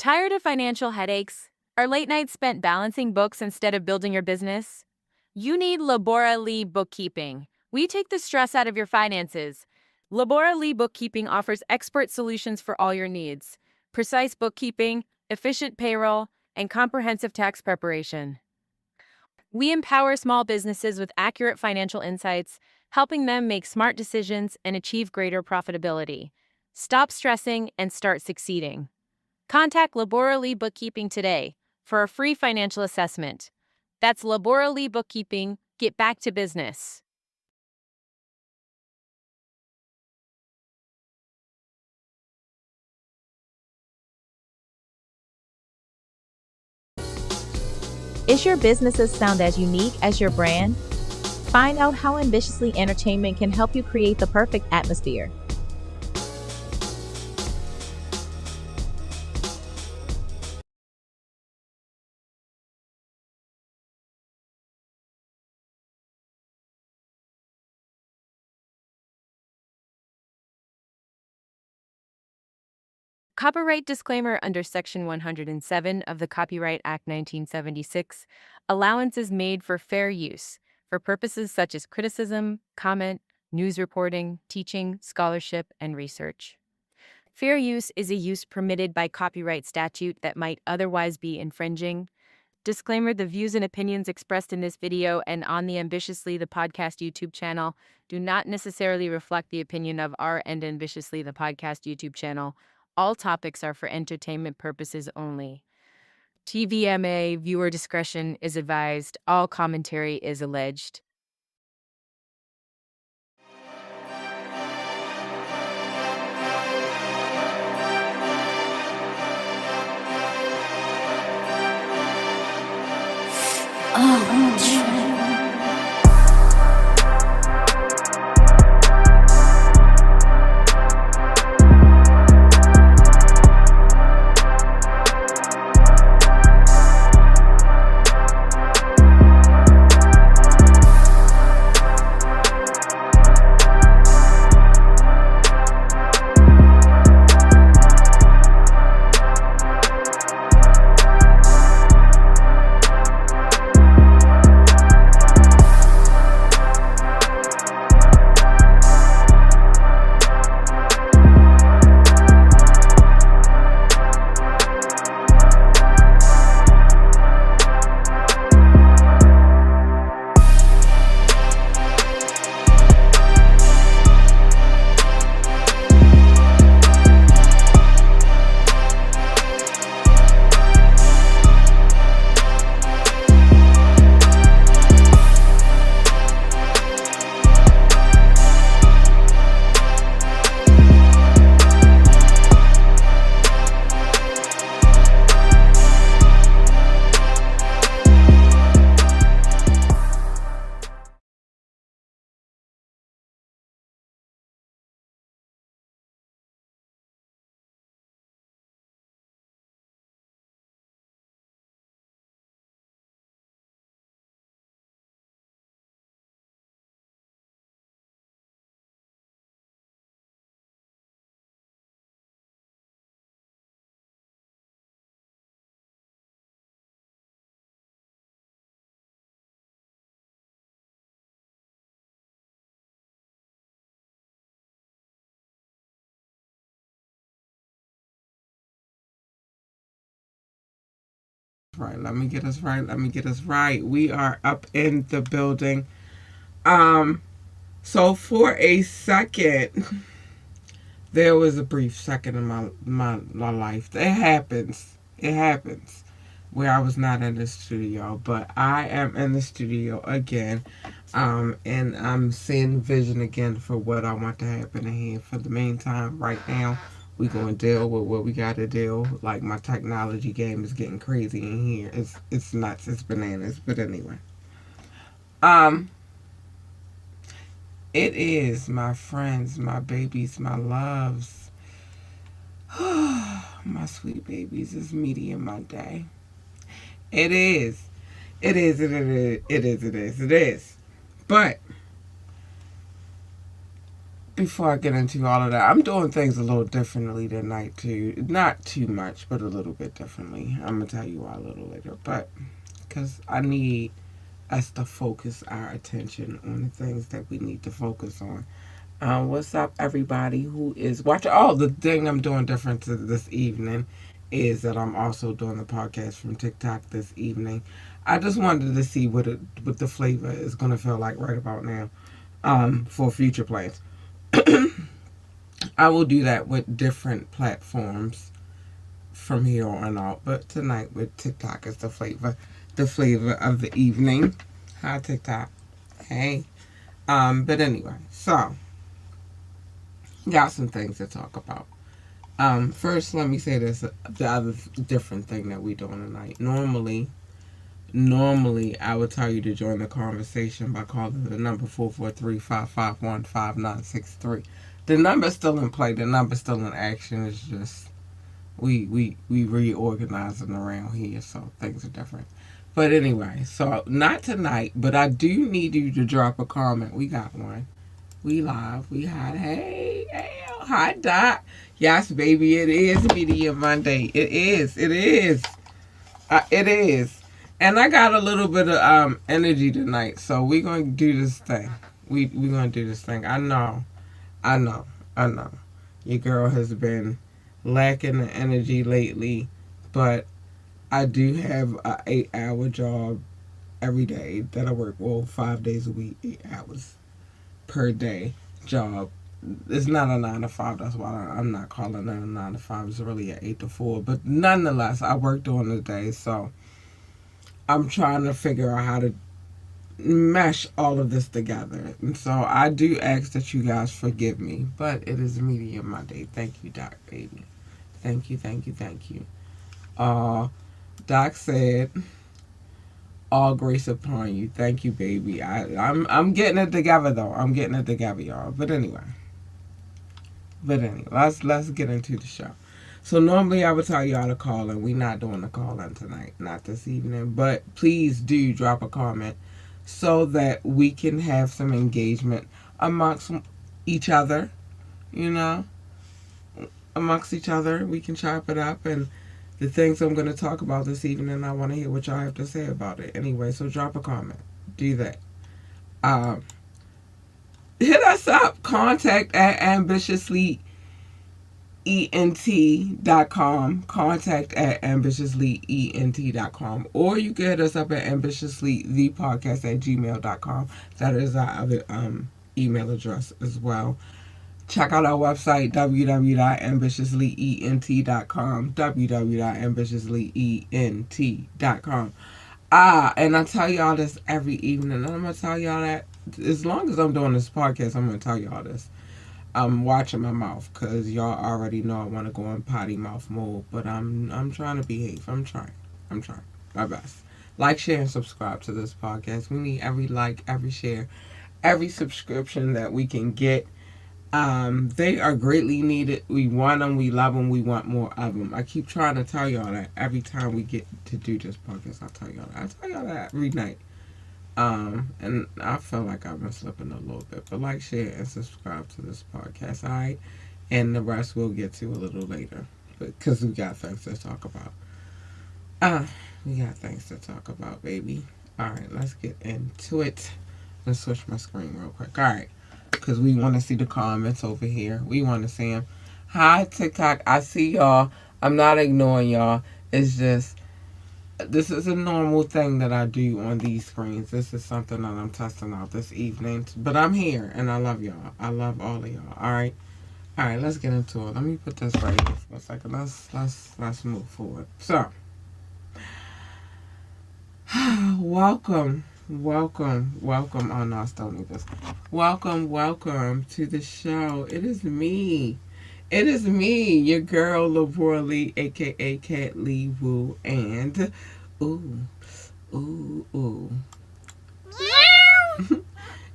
Tired of financial headaches? Are late nights spent balancing books instead of building your business? You need Labora Lee Bookkeeping. We take the stress out of your finances. Labora Lee Bookkeeping offers expert solutions for all your needs: precise bookkeeping, efficient payroll, and comprehensive tax preparation. We empower small businesses with accurate financial insights, helping them make smart decisions and achieve greater profitability. Stop stressing and start succeeding. Contact Labora Lee Bookkeeping today for a free financial assessment. That's Labora Lee Bookkeeping. Get back to business. Is your business's sound as unique as your brand? Find out how Ambitiously Entertainment can help you create the perfect atmosphere. Copyright disclaimer under Section 107 of the Copyright Act 1976. Allowance is made for fair use for purposes such as criticism, comment, news reporting, teaching, scholarship, and research. Fair use is a use permitted by copyright statute that might otherwise be infringing. Disclaimer: the views and opinions expressed in this video and on the Ambitiously the Podcast YouTube channel do not necessarily reflect the opinion of our and Ambitiously the Podcast YouTube channel. All topics are for entertainment purposes only. TVMA, viewer discretion is advised. All commentary is alleged. Right, let me get us right. We are up in the building. So for a second, there was a brief second in my life. It happens where I was not in the studio, but I am in the studio again. And I'm seeing vision again for what I want to happen in here. For the meantime, right now, we gonna deal with what we gotta deal. Like, my technology game is getting crazy in here. It's nuts. It's bananas. But anyway, um, it is, my friends, my babies, my loves, my sweet babies. It's medium Monday. It is. It is. It is. It is. It is. It is. But before I get into all of that, I'm doing things a little differently tonight too. Not too much, but a little bit differently. I'm gonna tell you why a little later. But because I need us to focus our attention on the things that we need to focus on. What's up, everybody who is watching? Oh, the thing I'm doing different to this evening is that I'm also doing the podcast from TikTok this evening. I just wanted to see what the flavor is going to feel like right about now for future plans. I will do that with different platforms from here on out, but tonight with TikTok is the flavor of the evening. Hi, TikTok. Hey. But anyway, so got some things to talk about. First, let me say this: the other different thing that we doing tonight. Normally, I would tell you to join the conversation by calling the number 443-551-5963. The number's still in play. The number's still in action. It's just we reorganizing around here, so things are different. But anyway, so not tonight, but I do need you to drop a comment. We got one. We live. We hot. Hey, hey, hi, Doc. Yes, baby, it is Media Monday. It is. It is. It is. And I got a little bit of energy tonight, so we gonna do this thing. We gonna do this thing. I know, I know. Your girl has been lacking the energy lately, but I do have a 8 hour job every day that I work. Well, 5 days a week, 8 hours per day job. It's not a 9 to 5. That's why I'm not calling it a 9 to 5. It's really an 8 to 4. But nonetheless, I work during the day, so I'm trying to figure out how to mesh all of this together. And so I do ask that you guys forgive me, but it is Media Monday. Thank you, Doc, baby. Thank you, thank you, thank you. Doc said, "All grace upon you." Thank you, baby. I'm getting it together though. I'm getting it together, y'all. But anyway, let's get into the show. So normally I would tell y'all to call in. We not doing the call in tonight, not this evening. But please do drop a comment so that we can have some engagement amongst each other. You know, amongst each other, we can chop it up and the things I'm going to talk about this evening. I want to hear what y'all have to say about it. Anyway, so drop a comment. Do that. Um, Hit us up. Contact at ambitiouslyent.com. Contact at ambitiouslyent.com. Or you can hit us up at ambitiouslythepodcast@gmail.com. That is our other email address as well. Check out our website, www.ambitiouslyent.com. www.ambitiouslyent.com. And I tell y'all this every evening. And I'm going to tell y'all that as long as I'm doing this podcast, I'm going to tell y'all this. I'm watching my mouth because y'all already know I want to go in potty mouth mode. But I'm trying to behave. I'm trying. My best. Like, share, and subscribe to this podcast. We need every like, every share, every subscription that we can get. They are greatly needed. We want them. We love them. We want more of them. I keep trying to tell y'all that every time we get to do this podcast. I tell y'all that every night. And I feel like I've been slipping a little bit. But like, share, and subscribe to this podcast, alright? And the rest we'll get to a little later. Because we got things to talk about. We got things to talk about, baby. Alright, let's get into it. Let's switch my screen real quick. Alright. Because we want to see the comments over here. We want to see them. Hi, TikTok. I see y'all. I'm not ignoring y'all. It's just, this is a normal thing that I do on these screens. This is something that I'm testing out this evening. But I'm here, and I love y'all. I love all of y'all. All right? All right, let's get into it. Let me put this right here for a second. Let's move forward. So, welcome. Oh no, I still need this. Welcome to the show. It is me, your girl Lavora Lee, aka Cat Lee Woo, and ooh.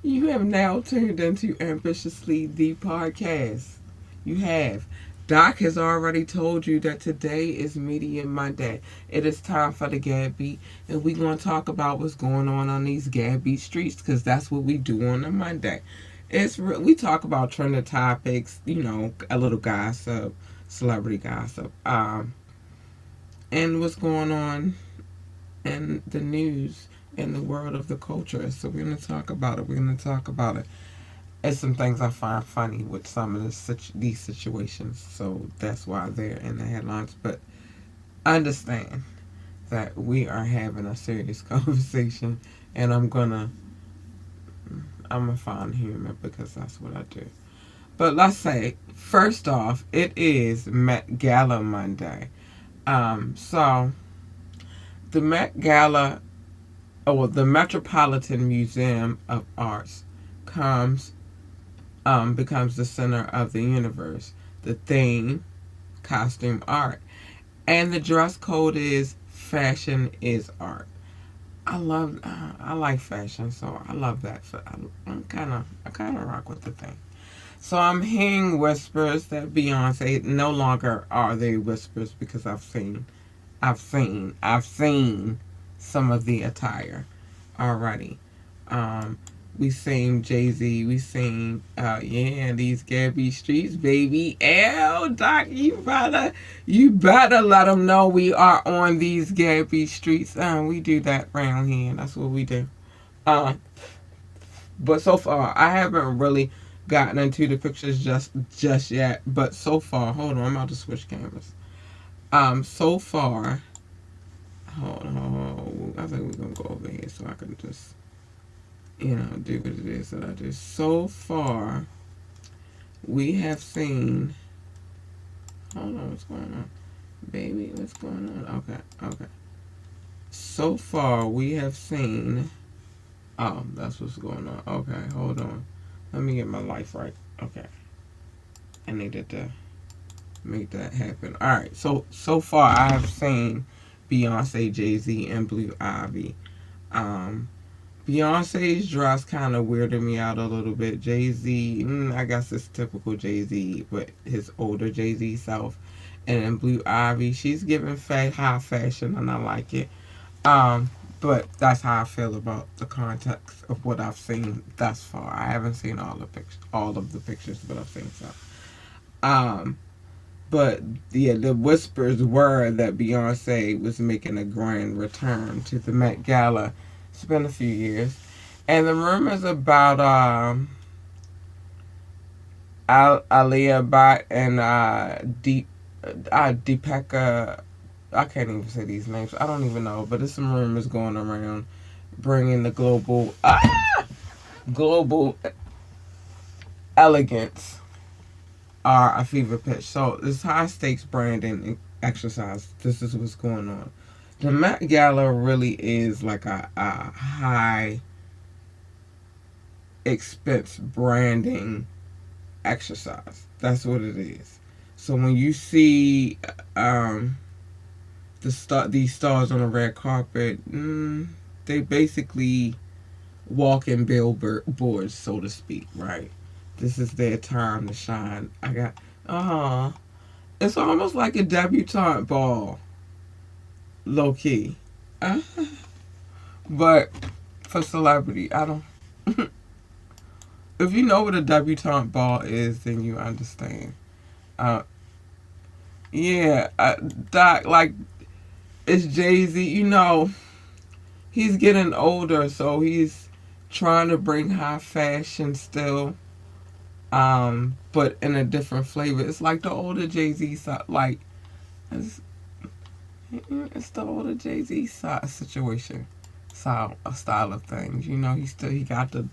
You have now turned into Ambitiously the podcast. You have. Doc has already told you that today is Media Monday. It is time for the Gab Beat, and we're going to talk about what's going on these Gab Beat streets, because that's what we do on a Monday. We talk about trending topics, you know, a little gossip, celebrity gossip, and what's going on in the news in the world of the culture. So we're gonna talk about it. We're gonna talk about it. It's some things I find funny with some of these situations. So that's why they're in the headlines. But understand that we are having a serious conversation, and I'm gonna find humor because that's what I do. But let's say first off, it is Met Gala Monday. So the Met Gala, or the Metropolitan Museum of Arts, comes becomes the center of the universe. The theme, costume art, and the dress code is fashion is art. I like fashion, so I love that. I kind of rock with the thing. So I'm hearing whispers that Beyonce no longer are they whispers because I've seen some of the attire already. Um, we seen Jay Z. We seen yeah, these Gabby streets, baby. Ew, Doc, you better let them know we are on these Gabby streets. We do that around here. That's what we do. Uh, but so far, I haven't really gotten into the pictures just yet. But so far, hold on, I'm about to switch cameras. So far, hold on, I think we're gonna go over here so I can just do what it is that I do. So far, we have seen. Hold on, what's going on, baby? What's going on? Okay, okay. So far, we have seen. Oh, that's what's going on. Okay, hold on. Let me get my life right. Okay, I needed to make that happen. All right. So far, I have seen Beyonce, Jay Z, and Blue Ivy. Um, Beyonce's dress kind of weirded me out a little bit. Jay Z, I guess it's typical Jay Z, but his older Jay Z self. And then Blue Ivy, she's giving high fashion, and I like it. Um, but that's how I feel about the context of what I've seen thus far. I haven't seen all of the pictures, but I've seen some. Um, but yeah, the whispers were that Beyonce was making a grand return to the Met Gala. It's been a few years, and the rumors about Alia Bhatt and Deepika. I can't even say these names. I don't even know, but there's some rumors going around bringing the global elegance are a fever pitch. So this high stakes branding and exercise. This is what's going on. The Met Gala really is like a high expense branding exercise. That's what it is. So when you see these stars on a red carpet, they basically walk in billboards, so to speak, right? This is their time to shine. It's almost like a debutante ball, low key. Uh, but for celebrity, I don't. If you know what a debutante ball is, then you understand. Uh, yeah, Doc, like it's Jay Z. He's getting older, so he's trying to bring high fashion still, but in a different flavor. It's like the older Jay Z side, like it's, it's the older Jay Z side situation, style of things. He got the.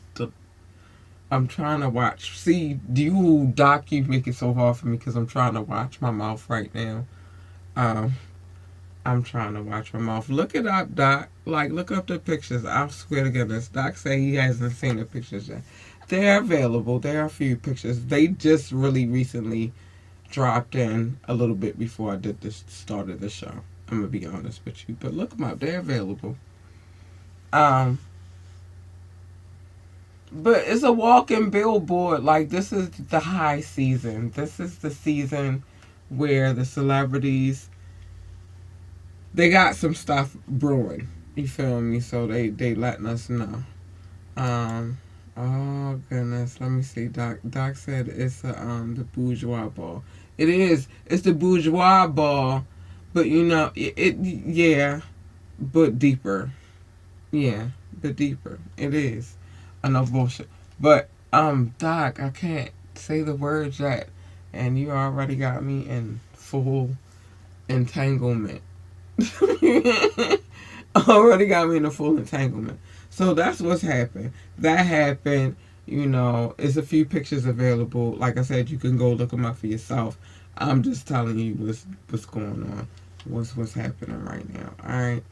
I'm trying to watch. See, you Doc, you make it so hard for me because I'm trying to watch my mouth right now. Um, I'm trying to watch my mouth. Look it up, Doc. Like, look up the pictures. I swear to goodness. Doc say he hasn't seen the pictures yet. They're available. There are a few pictures. They just really recently dropped in a little bit before I did this started the show. I'm gonna be honest with you, but look them up. They're available. Um, but it's a walking billboard. Like this is the high season. This is the season where the celebrities they got some stuff brewing. You feel me? So they letting us know. Um, Oh goodness, let me see. Doc said it's the bourgeois ball. It is. It's the bourgeois ball, but yeah, but deeper. Yeah, but deeper. It is. Enough bullshit. But Doc, I can't say the words yet, and you already got me in full entanglement. Already got me in a full entanglement. So that's what's happened. That happened. It's a few pictures available. Like I said, you can go look them up for yourself. I'm just telling you what's going on, what's happening right now. All right.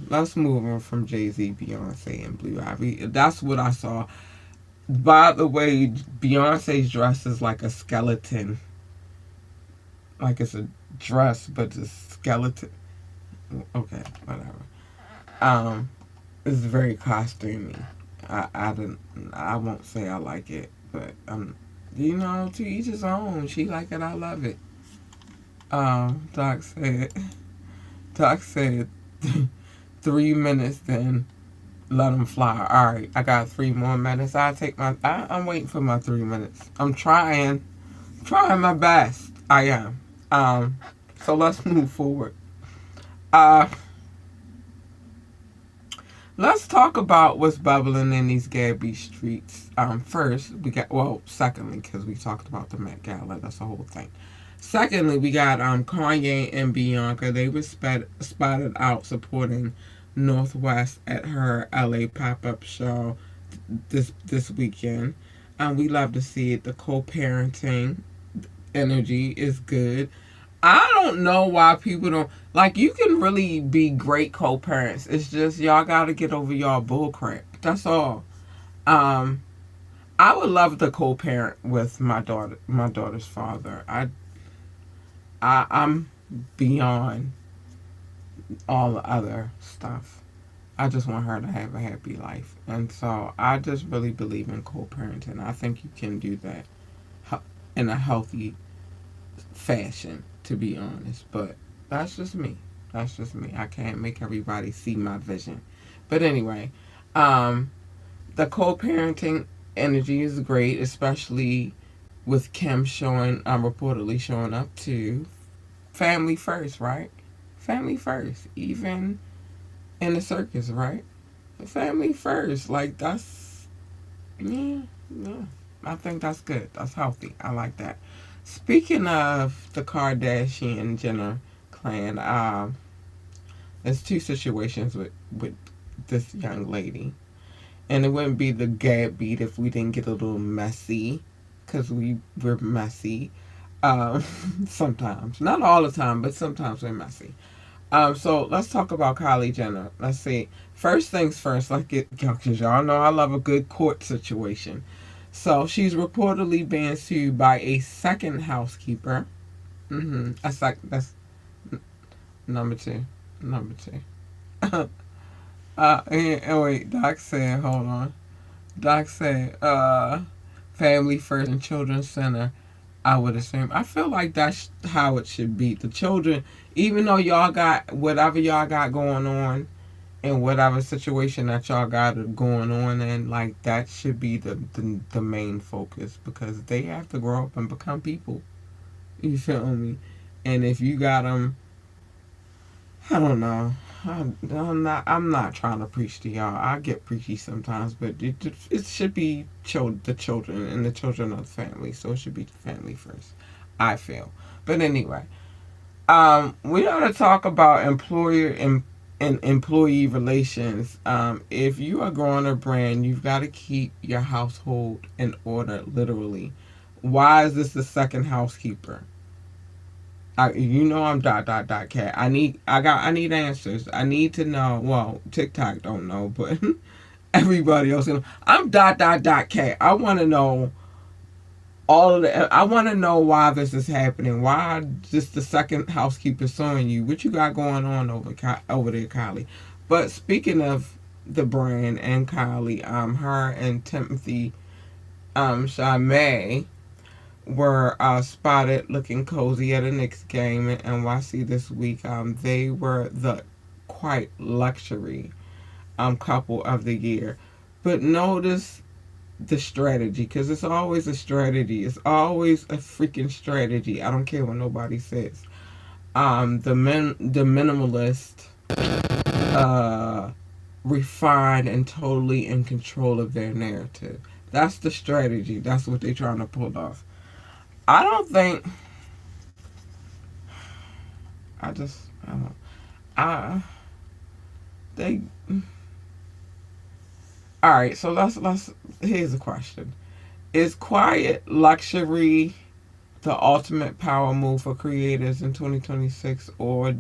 Let's move on from Jay Z, Beyonce, and Blue Ivy. That's what I saw. By the way, Beyonce's dress is like a skeleton, like it's a dress, but it's a skeleton. Okay, whatever. Um, it's very costumey. I didn't. I won't say I like it, but to each his own. She like it. I love it. Doc said. Doc said, 3 minutes. Then let them fly. All right, I got 3 more minutes. I'm waiting for my 3 minutes. I'm trying my best. I am. So let's move forward. Uh, Let's talk about what's bubbling in these Gabby streets. Secondly, because we talked about the Met Gala, that's the whole thing. Secondly, we got Kanye and Bianca. They were spotted out supporting Northwest at her LA pop up show this weekend. We love to see it. The co-parenting energy is good. I don't know why people don't like. You can really be great co-parents. It's just y'all got to get over y'all bullcrap. That's all. Um, I would love to co-parent with my daughter's father. I'm beyond all the other stuff. I just want her to have a happy life, and so I just really believe in co-parenting. I think you can do that in a healthy fashion, to be honest. But that's just me. That's just me. I can't make everybody see my vision. But anyway, um, the co-parenting energy is great, especially with Kim reportedly showing up to family first, right? Family first, even in the circus, right? Family first, like that's yeah, yeah. I think that's good. That's healthy. I like that. Speaking of the Kardashian Jenner clan, there's two situations with this young lady, and it wouldn't be the Gab beat if we didn't get a little messy, because we're messy. Um, sometimes, not all the time, but sometimes we're messy. So let's talk about Kylie Jenner. Let's see. First things first, let's get because y'all know I love a good court situation. So she's reportedly being sued by a second housekeeper. That's number two. Number two. Wait, Doc said, hold on. Doc said, family first and children's center. I would assume. I feel like that's how it should be. The children, even though y'all got whatever y'all got going on, in whatever situation that y'all got going on in, like that should be the main focus because they have to grow up and become people. You feel me? And if you got them, I don't know. I'm not trying to preach to y'all. I get preachy sometimes, but it should be the children and the children of the family. So it should be the family first. I feel. But anyway, we gotta talk about employer and employee relations. If you are growing a brand, you've got to keep your household in order, literally. Why is this the second housekeeper? I'm cat. I need answers. I need to know. Well, TikTok don't know, but everybody else know. I'm cat. I want to know all of the. I want to know why this is happening. Why just the second housekeeper suing you? What you got going on over there, Kylie? But speaking of the brand and Kylie, her and Timothy, Chalamet were spotted looking cozy at a Knicks game in NYC this week. They were the quite luxury couple of the year. But notice the strategy, because it's always a strategy. It's always a freaking strategy. I don't care what nobody says. The minimalist, uh, refined and totally in control of their narrative. That's the strategy. That's what they're trying to pull off. I don't think. I don't. I they. All right. So let's. Here's a question: is quiet luxury the ultimate power move for creators in 2026, or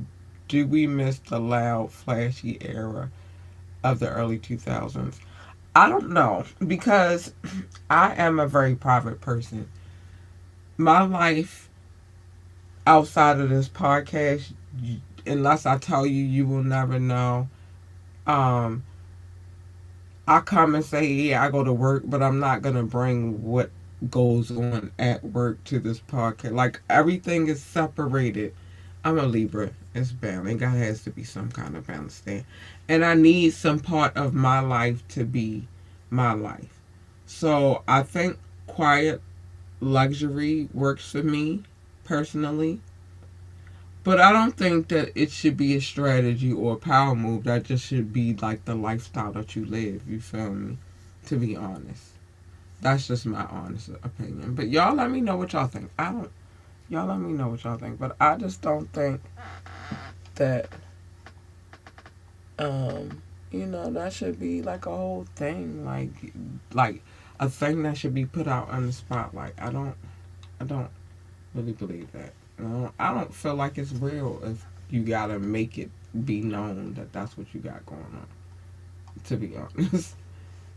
do we miss the loud, flashy era of the early 2000s? I don't know, because I am a very private person. My life outside of this podcast, unless I tell you, you will never know. Um, I come and say, yeah, I go to work, but I'm not going to bring what goes on at work to this podcast. Like, everything is separated. I'm a Libra. It's balanced. God has to be some kind of balance there. And I need some part of my life to be my life. So I think quiet luxury works for me personally. But I don't think that it should be a strategy or a power move. That just should be like the lifestyle that you live. You feel me? To be honest. That's just my honest opinion. But y'all let me know what y'all think. I don't. Y'all let me know what y'all think. But I just don't think that, that should be like a whole thing. Like a thing that should be put out on the spotlight. I don't really believe that. I don't feel like it's real if you gotta make it be known that that's what you got going on. To be honest,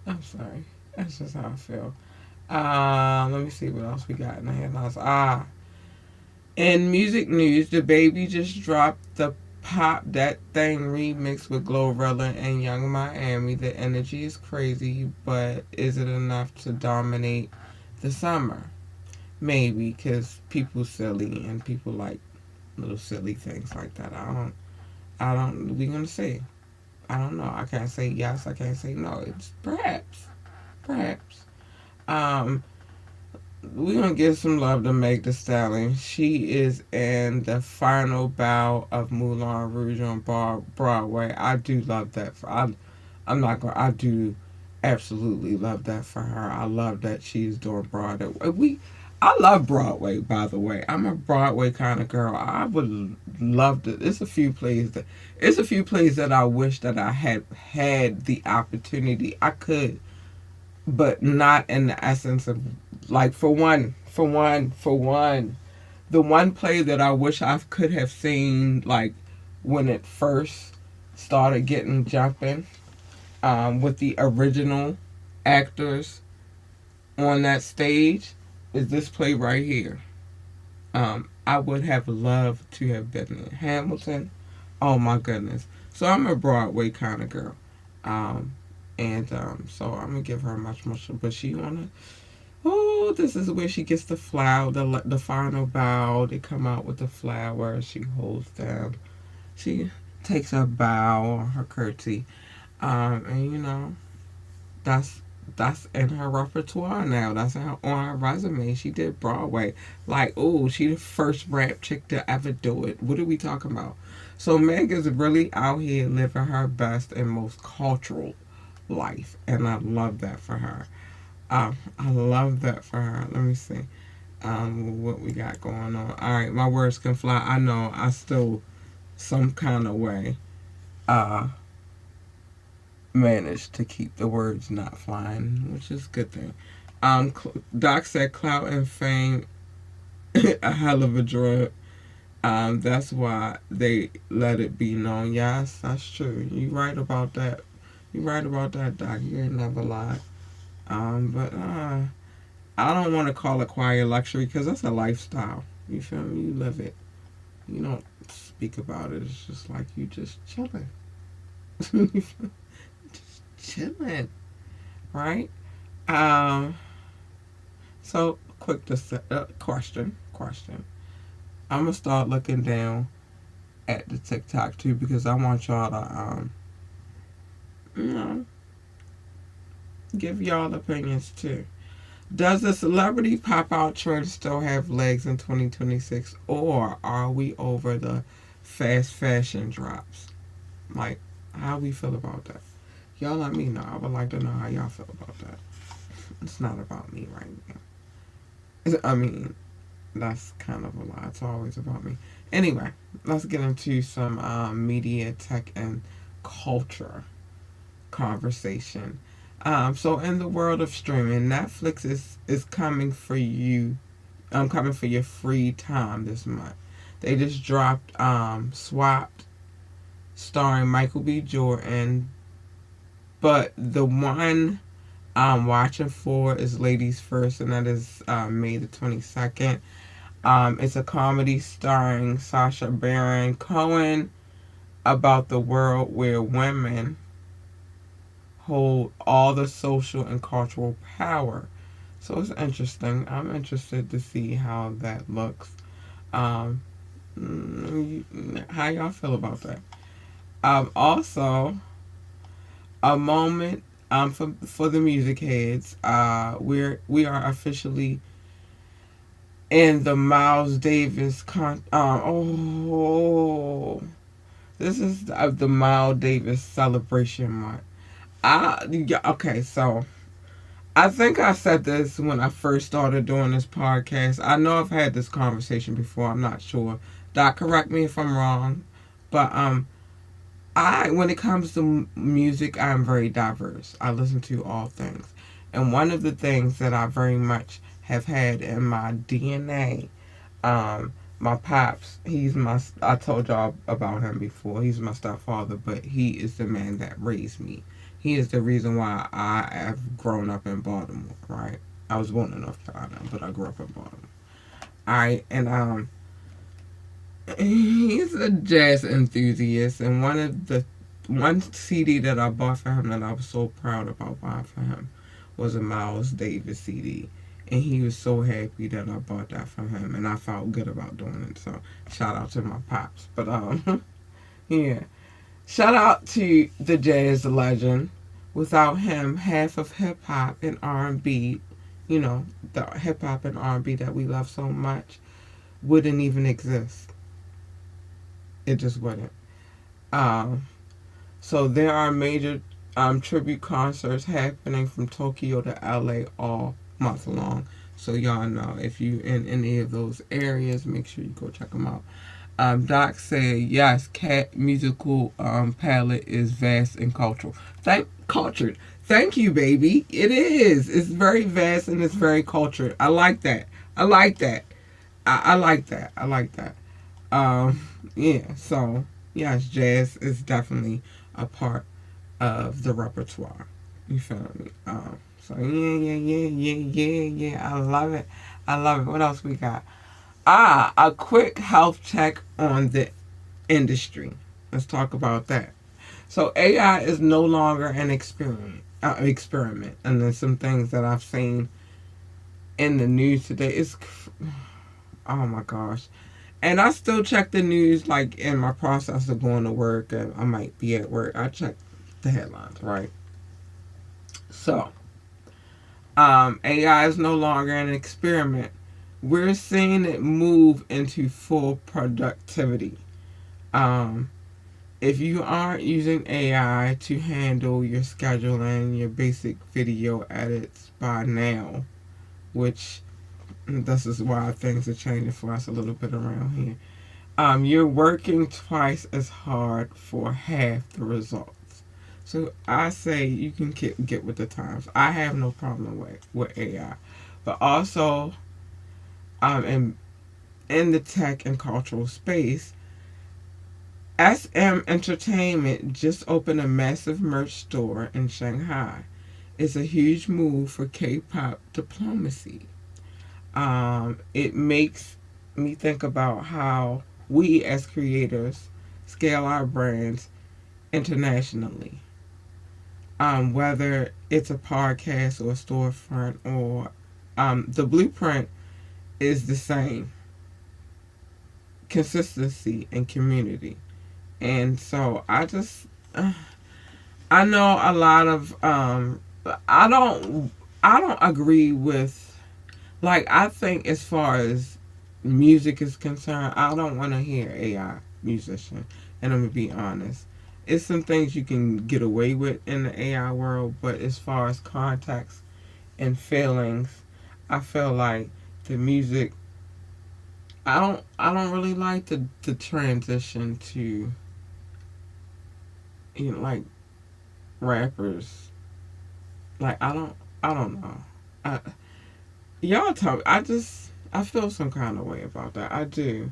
I'm sorry. That's just how I feel. Let me see what else we got in the headlines. In music news, the baby just dropped the Pop That Thing remix with Glorilla and Young Miami. The energy is crazy, but is it enough to dominate the summer? Maybe, because people silly and people like little silly things like that. We gonna see. I don't know. I can't say yes. I can't say no. It's perhaps. Um, we gonna give some love to Meg Thee Stallion. She is in the final bout of Moulin Rouge on Broadway. I do love that. I'm not gonna. I do absolutely love that for her. I love that she's doing Broadway. I love Broadway, by the way. I'm a Broadway kind of girl. I would love to. It's a few plays that I wish that I had the opportunity. I could, but not in the essence of, like, for one, the one play that I wish I could have seen, like, when it first started getting jumping, with the original actors on that stage, is this play right here. I would have loved to have been in Hamilton. Oh my goodness. So I'm a Broadway kind of girl. Um, and so I'm gonna give her much, but she wanna. Oh, this is where she gets the flower, the final bow. They come out with the flowers. She holds them. She takes a bow or her curtsy. And that's that's in her repertoire now. That's on her resume. She did Broadway. Like, oh, she the first rap chick to ever do it. What are we talking about? So Meg is really out here living her best and most cultural life, and I love that for her. I love that for her. Let me see. What we got going on. All right, my words can fly. I know. I still some kind of way. Uh, managed to keep the words not flying, which is a good thing. Doc said clout and fame a hell of a drug. That's why they let it be known. Yes, that's true. You right about that. You right about that, Doc. You ain't never lied. But I don't want to call it quiet luxury because that's a lifestyle. You feel me? You live it. You don't speak about it. It's just like you just chilling. Just chilling, right? Um, so quick question. I'm gonna start looking down at the TikTok too because I want y'all to you know Give y'all opinions too. Does the celebrity pop out trend still have legs in 2026, or are we over the fast fashion drops? Like, how we feel about that? Y'all let me know. I would like to know how y'all feel about that. It's not about me right now. I mean, that's kind of a lie. It's always about me. Anyway, let's get into some media, tech, and culture conversation. So in the world of streaming, Netflix is coming for you. Coming for your free time this month. They just dropped Swapped, starring Michael B. Jordan. But the one I'm watching for is Ladies First, and that is May the 22nd. It's a comedy starring Sacha Baron Cohen about the world where women hold all the social and cultural power. So it's interesting. I'm interested to see how that looks. Um, how y'all feel about that? Also, a moment for the music heads. We are officially in the Miles Davis this is the Miles Davis celebration month. Yeah, okay, so I think I said this when I first started doing this podcast. I know I've had this conversation before. I'm not sure. Doc, correct me if I'm wrong, but I when it comes to music, I'm very diverse. I listen to all things, and one of the things that I very much have had in my DNA, um, my pops. I told y'all about him before. He's my stepfather, but he is the man that raised me. He is the reason why I have grown up in Baltimore. Right, I was born in North Carolina, but I grew up in Baltimore. All right, and he's a jazz enthusiast, and one CD that I bought for him that I was so proud about buying for him was a Miles Davis CD, and he was so happy that I bought that for him, and I felt good about doing it. So shout out to my pops. But yeah, shout out to the jazz legend. Without him, half of hip hop and R&B, the hip hop and R&B that we love so much, wouldn't even exist. It just wouldn't. Um, so there are major tribute concerts happening from Tokyo to LA all month long. So y'all know if you in any of those areas, make sure you go check them out. Doc said yes, cat musical palette is vast and cultural. Cultured. Thank you, baby. It is. It's very vast and it's very cultured. I like that. I like that. I like that. I like that. Um, yeah, so yes, jazz is definitely a part of the repertoire. You feel me? So yeah. I love it. I love it. What else we got? A quick health check on the industry. Let's talk about that. So AI is no longer an experiment, and there's some things that I've seen in the news today. Oh my gosh. And I still check the news like in my process of going to work, and I might be at work. I check the headlines, right? So, AI is no longer an experiment. We're seeing it move into full productivity. Um, if you aren't using AI to handle your scheduling, your basic video edits by now, which this is why things are changing for us a little bit around here. You're working twice as hard for half the results. So I say you can get with the times. I have no problem with AI, but also in the tech and cultural space, SM Entertainment just opened a massive merch store in Shanghai. It's a huge move for K-pop diplomacy. It makes me think about how we as creators scale our brands internationally. Whether it's a podcast or a storefront or the blueprint is the same: consistency and community. And so I know a lot of I don't I don't agree with, like, I think as far as music is concerned, I don't want to hear AI musician. And I'm gonna be honest. It's some things you can get away with in the AI world, but as far as context and feelings, I feel like the music, I don't really like the transition to, like, rappers. Like, I don't know. I, y'all tell me. I feel some kind of way about that. I do.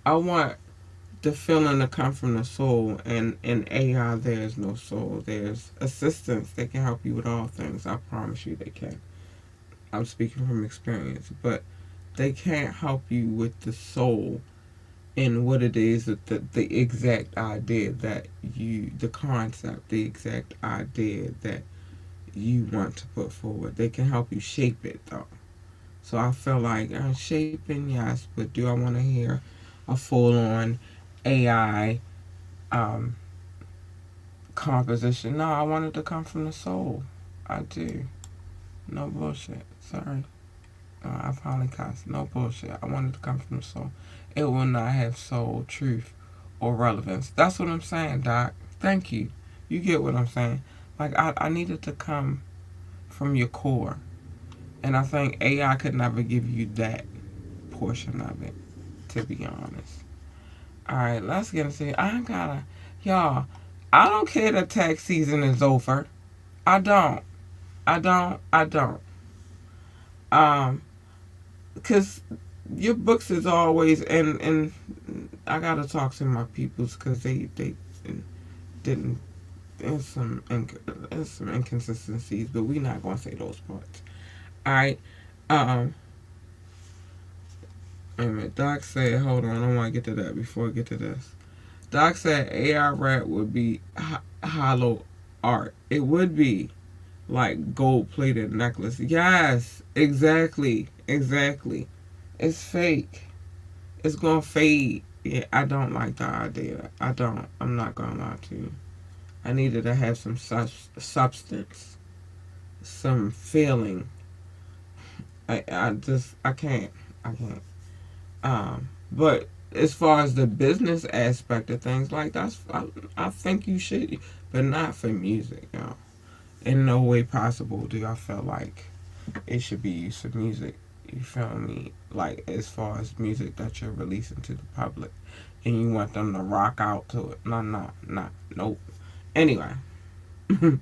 I want the feeling to come from the soul, and in AI there's no soul. There's assistants. They can help you with all things. I promise you they can. I'm speaking from experience, but they can't help you with the soul and what it is that the exact idea that the concept, the exact idea that you want to put forward. They can help you shape it though. So I feel like shaping, yes, but do I want to hear a full on AI um, composition? No, I want it to come from the soul. I do. No bullshit. Sorry. I finally cussed. No bullshit. I want it to come from the soul. It will not have soul, truth, or relevance. That's what I'm saying, Doc. Thank you. You get what I'm saying. Like, I need it to come from your core. And I think AI could never give you that portion of it, to be honest. Alright, let's get into it. Y'all, I don't care that tax season is over. I don't. I don't. Um, because your books is always, and I gotta talk to my peoples because they didn't, there's some inconsistencies, but we not gonna say those parts. Alright, um, wait a minute. Doc said, hold on, I want to get to that before I get to this. Doc said AI rap would be hollow art. It would be like gold plated necklace. Yes, exactly, exactly. It's fake. It's gonna fade. Yeah, I don't like the idea. I don't. I'm not gonna lie to you. I needed to have some substance, some feeling. I can't. I can't. But as far as the business aspect of things, like, I think you should, but not for music, In no way possible do I feel like it should be used for music. You feel me? Like, as far as music that you're releasing to the public, and you want them to rock out to it. No, no, no, nope. Anyway, we're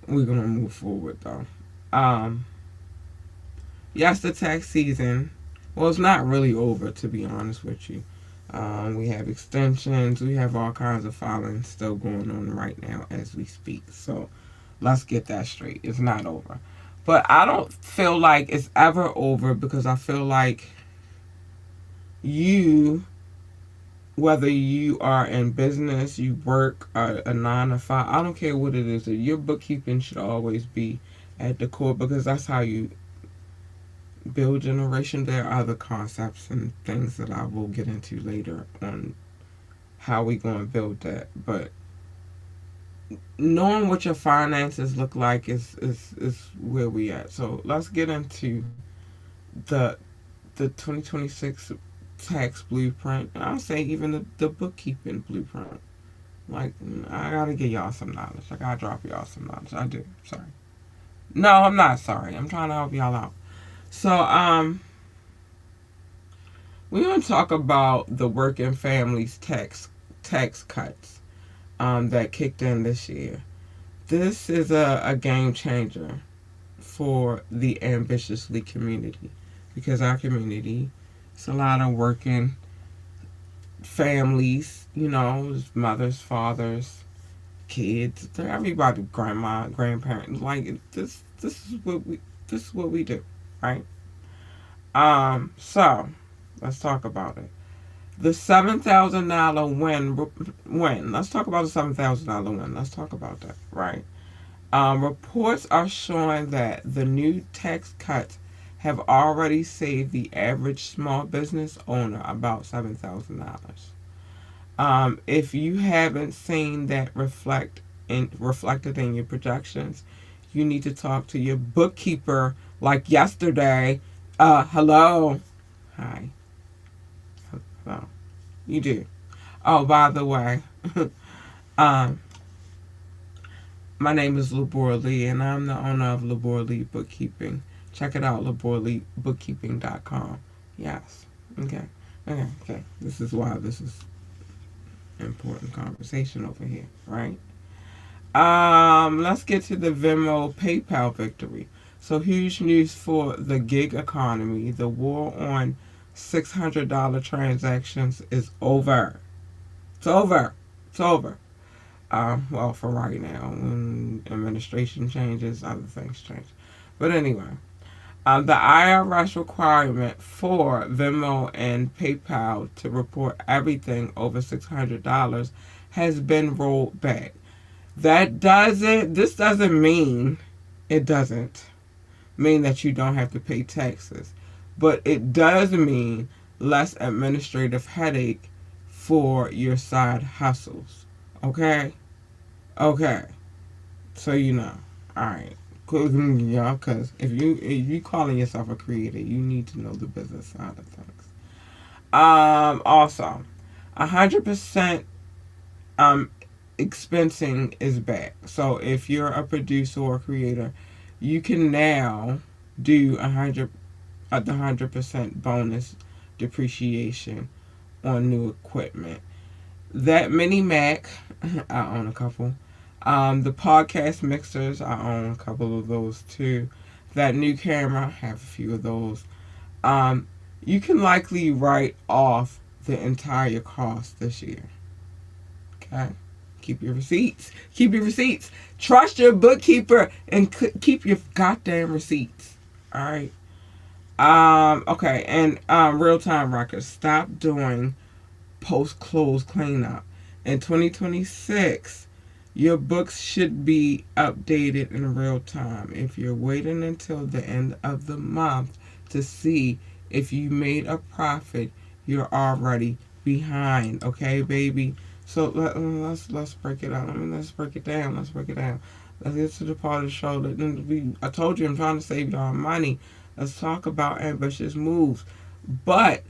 gonna move forward though. Um, yes, the tax season. Well, it's not really over, to be honest with you. We have extensions. We have all kinds of filings still going on right now as we speak. So let's get that straight. It's not over. But I don't feel like it's ever over because I feel like you, whether you are in business, you work a 9 to 5, I don't care what it is, your bookkeeping should always be at the core because that's how you build generation. There are other concepts and things that I will get into later on how we going to build that. But knowing what your finances look like is where we at. So let's get into the the 2026 tax blueprint. I'll say even the bookkeeping blueprint. Like, I gotta give y'all some knowledge. I gotta drop y'all some knowledge. I do. Sorry. No, I'm not sorry. I'm trying to help y'all out. So, we're gonna talk about the working families tax cuts that kicked in this year. This is a game changer for the ambitiously community because our community, it's a lot of working families, mothers, fathers, kids, everybody, grandma, grandparents. Like, this is what we do, right? So let's talk about it. The $7,000 win. Let's talk about the $7,000 win. Let's talk about that, right? Reports are showing that the new tax cuts have already saved the average small business owner about $7,000. If you haven't seen that reflected in your projections, you need to talk to your bookkeeper like yesterday. Hello. Hi. Hello. You do. Oh, by the way, um, my name is Labor Lee, and I'm the owner of Labor Lee Bookkeeping. Check it out, laborleebookkeeping.com. Yes. Okay. Okay. Okay. This is why this is important conversation over here, right? Let's get to the Venmo PayPal victory. So huge news for the gig economy. The war on $600 transactions is over. It's over. It's over. Well, for right now, when administration changes, other things change. But anyway, the IRS requirement for Venmo and PayPal to report everything over $600 has been rolled back. This doesn't mean, it doesn't mean that you don't have to pay taxes, but it does mean less administrative headache for your side hustles. Okay? Okay. So you know. Alright. Yeah, because if you calling yourself a creator, you need to know the business side of things. Also, 100% um expensing is back. So if you're a producer or creator, you can now do 100% bonus depreciation on new equipment. That mini Mac, I own a couple. The podcast mixers, I own a couple of those too. That new camera, I have a few of those. Um, you can likely write off the entire cost this year. Okay? Keep your receipts. Keep your receipts. Trust your bookkeeper and keep your goddamn receipts. All right. Okay. And real time records. Stop doing post close cleanup. In 2026, your books should be updated in real time. If you're waiting until the end of the month to see if you made a profit, you're already behind. Okay, baby. So let's break it out. Let's break it down. Let's break it down. Let's get to the part of the show that I told you I'm trying to save y'all money. Let's talk about ambitious moves. But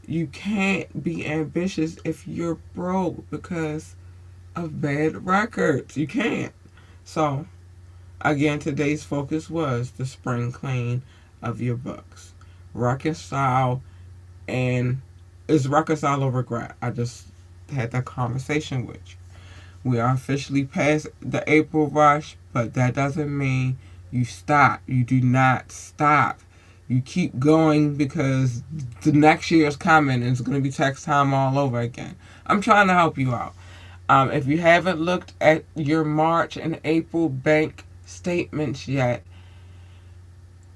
you can't be ambitious if you're broke because of bad records. You can't. So again, today's focus was the spring clean of your books. Reconcile and is reconcile or regret. I just had that conversation with you. We are officially past the April rush, but that doesn't mean you stop. You do not stop. You keep going because the next year is coming and it's going to be tax time all over again. I'm trying to help you out. If you haven't looked at your March and April bank statements yet,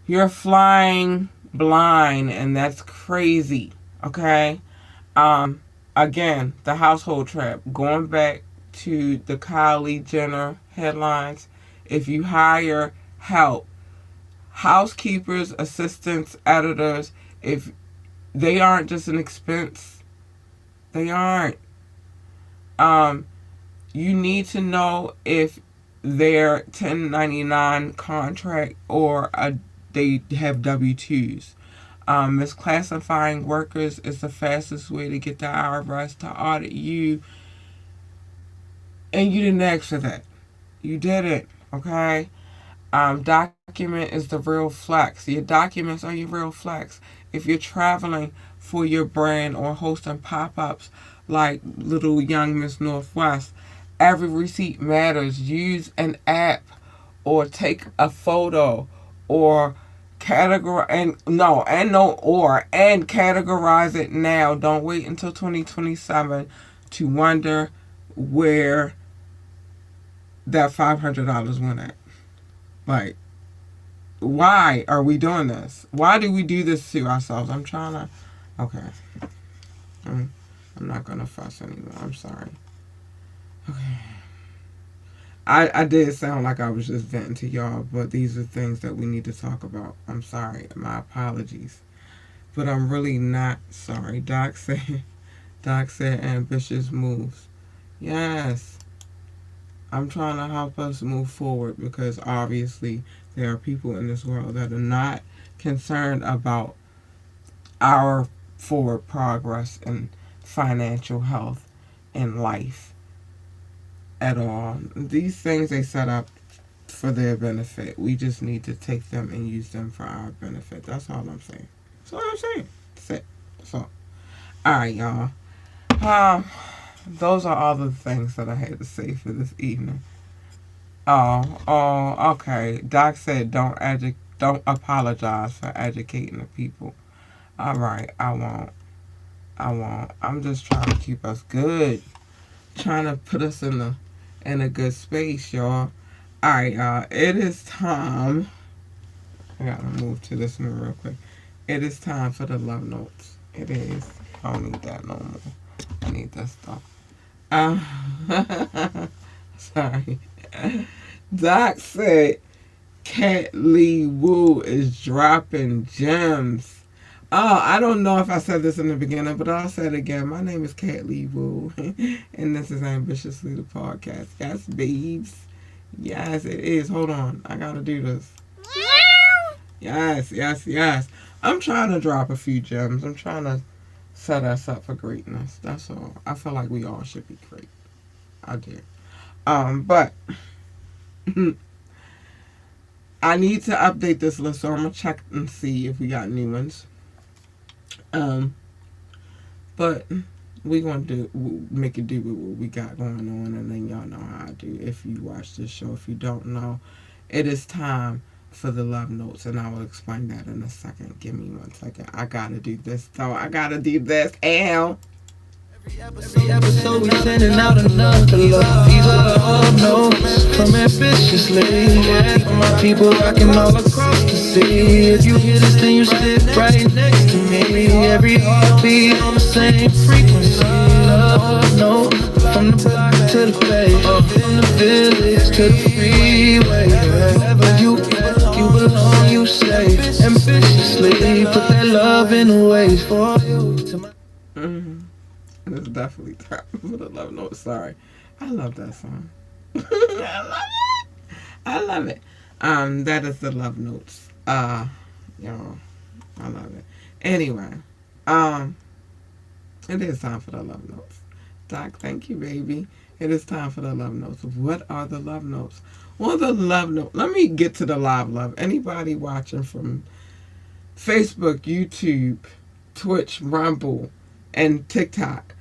you're flying blind and that's crazy. Okay? Again, the household trap. Going back to the Kylie Jenner headlines, if you hire help, housekeepers, assistants, editors, if they aren't just an expense, they aren't. You need to know if they're 1099 contract or they have W-2s. Misclassifying workers is the fastest way to get the IRS to audit you, and you didn't ask for that. You didn't, okay? Document is the real flex. Your documents are your real flex. If you're traveling for your brand or hosting pop-ups like Little Young Miss Northwest, every receipt matters. Use an app or take a photo or categorize and categorize it now. Don't wait until 2027 to wonder where that $500 went at. Like, why are we doing this? Why do we do this to ourselves? I'm trying to. Okay. I'm not going to fuss anymore. I'm sorry. Okay. I did sound like I was just venting to y'all, but these are things that we need to talk about. I'm sorry. My apologies. But I'm really not sorry. Doc said ambitious moves. Yes. I'm trying to help us move forward because obviously there are people in this world that are not concerned about our forward progress and financial health in life at all. These things they set up for their benefit. We just need to take them and use them for our benefit. That's all I'm saying. That's all I'm saying. That's it. So, all right, y'all. Um, those are all the things that I had to say for this evening. Okay. Doc said don't apologize for educating the people. All right, I won't. I won't. I'm just trying to keep us good. Trying to put us in a good space, y'all. All right, y'all. It is time. I gotta move to this one real quick. It is time for the love notes. It is. I don't need that no more. I need that stuff. Uh, sorry. Doc said Cat Lee Woo is dropping gems. Oh, I don't know if I said this in the beginning, but I'll say it again. My name is Cat Lee Woo, and this is Ambitiously the Podcast. Yes, babes. Yes, it is. Hold on. I gotta do this. Yes, yes, yes. I'm trying to drop a few gems. I'm trying to set us up for greatness. That's all. I feel like we all should be great. I do. But I need to update this list, so I'm gonna check and see if we got new ones. Um, but we gonna make it do with what we got going on, and then y'all know how I do. If you watch this show, if you don't know, it is time for the love notes, and I will explain that in a second. Give me 1 second. I gotta do this though. I gotta do this. Ow. Every episode we sending out another love. These are the love notes from Ambitiously. Yeah, for my people rocking all across the sea. If you hear this, then you sit right next to me. Every heartbeat on the same frequency. Love note from the block to the bay, from the village to the freeway. Wherever you belong, you say ambitiously. Put that love in the ways for you. Mm-hmm. It's definitely time for the love note. Sorry, I love that song. I love it. I love it. That is the love notes. Y'all, I love it. Anyway, um, it is time for the love notes. Doc, thank you, baby. It is time for the love notes. What are the love notes? Well, the love note. Let me get to the live love. Anybody watching from Facebook, YouTube, Twitch, Rumble, and TikTok,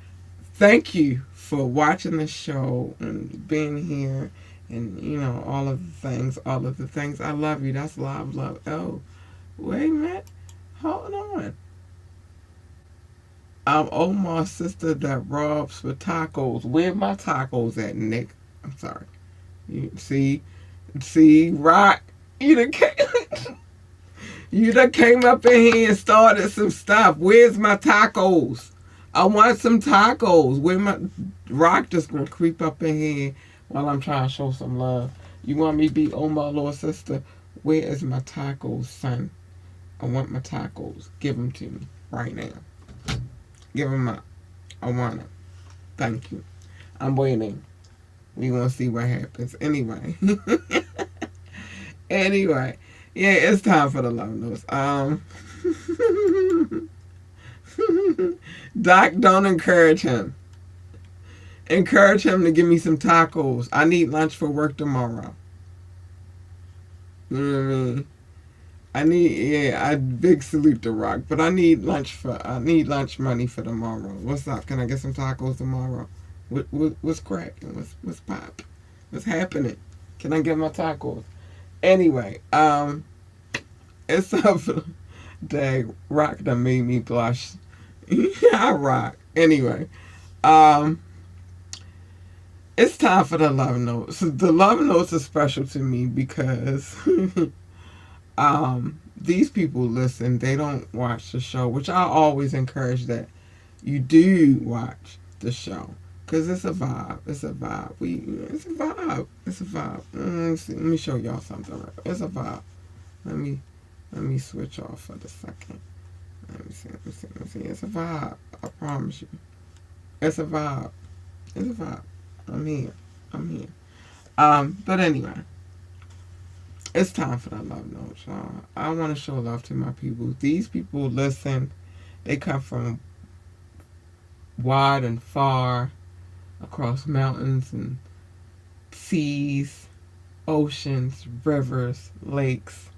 thank you for watching the show and being here and all of the things. I love you. That's live love. Oh, wait a minute. Hold on. I'm Omar's sister that robs for tacos. Where my tacos at, Nick? I'm sorry. You see, Rock. You done came, you done came up in here and started some stuff. Where's my tacos? I want some tacos. Where my Rock just gonna creep up in here while I'm trying to show some love. You want me to be Omar little sister? Where is my tacos, son? I want my tacos. Give them to me right now. Give them up. I want them. Thank you. I'm waiting. We gonna see what happens. Anyway. Anyway. Yeah, it's time for the love notes. Doc, don't encourage him. Encourage him to give me some tacos. I need lunch for work tomorrow. You know what I mean? I big salute to Rock, but I need lunch money for tomorrow. What's up? Can I get some tacos tomorrow? What's cracking? What's pop? What's happening? Can I get my tacos? Anyway, it's up for dang Rock that made me blush. I rock. Anyway, it's time for the love notes. The love notes are special to me because these people listen. They don't watch the show, which I always encourage that you do watch the show because it's a vibe. It's a vibe. It's a vibe. It's a vibe. Let me show y'all something. It's a vibe. Let me switch off for the second. Let me see. It's a vibe. I promise you. It's a vibe. It's a vibe. I'm here. But anyway, it's time for the love notes, y'all. I want to show love to my people. These people listen. They come from wide and far, across mountains and seas, oceans, rivers, lakes.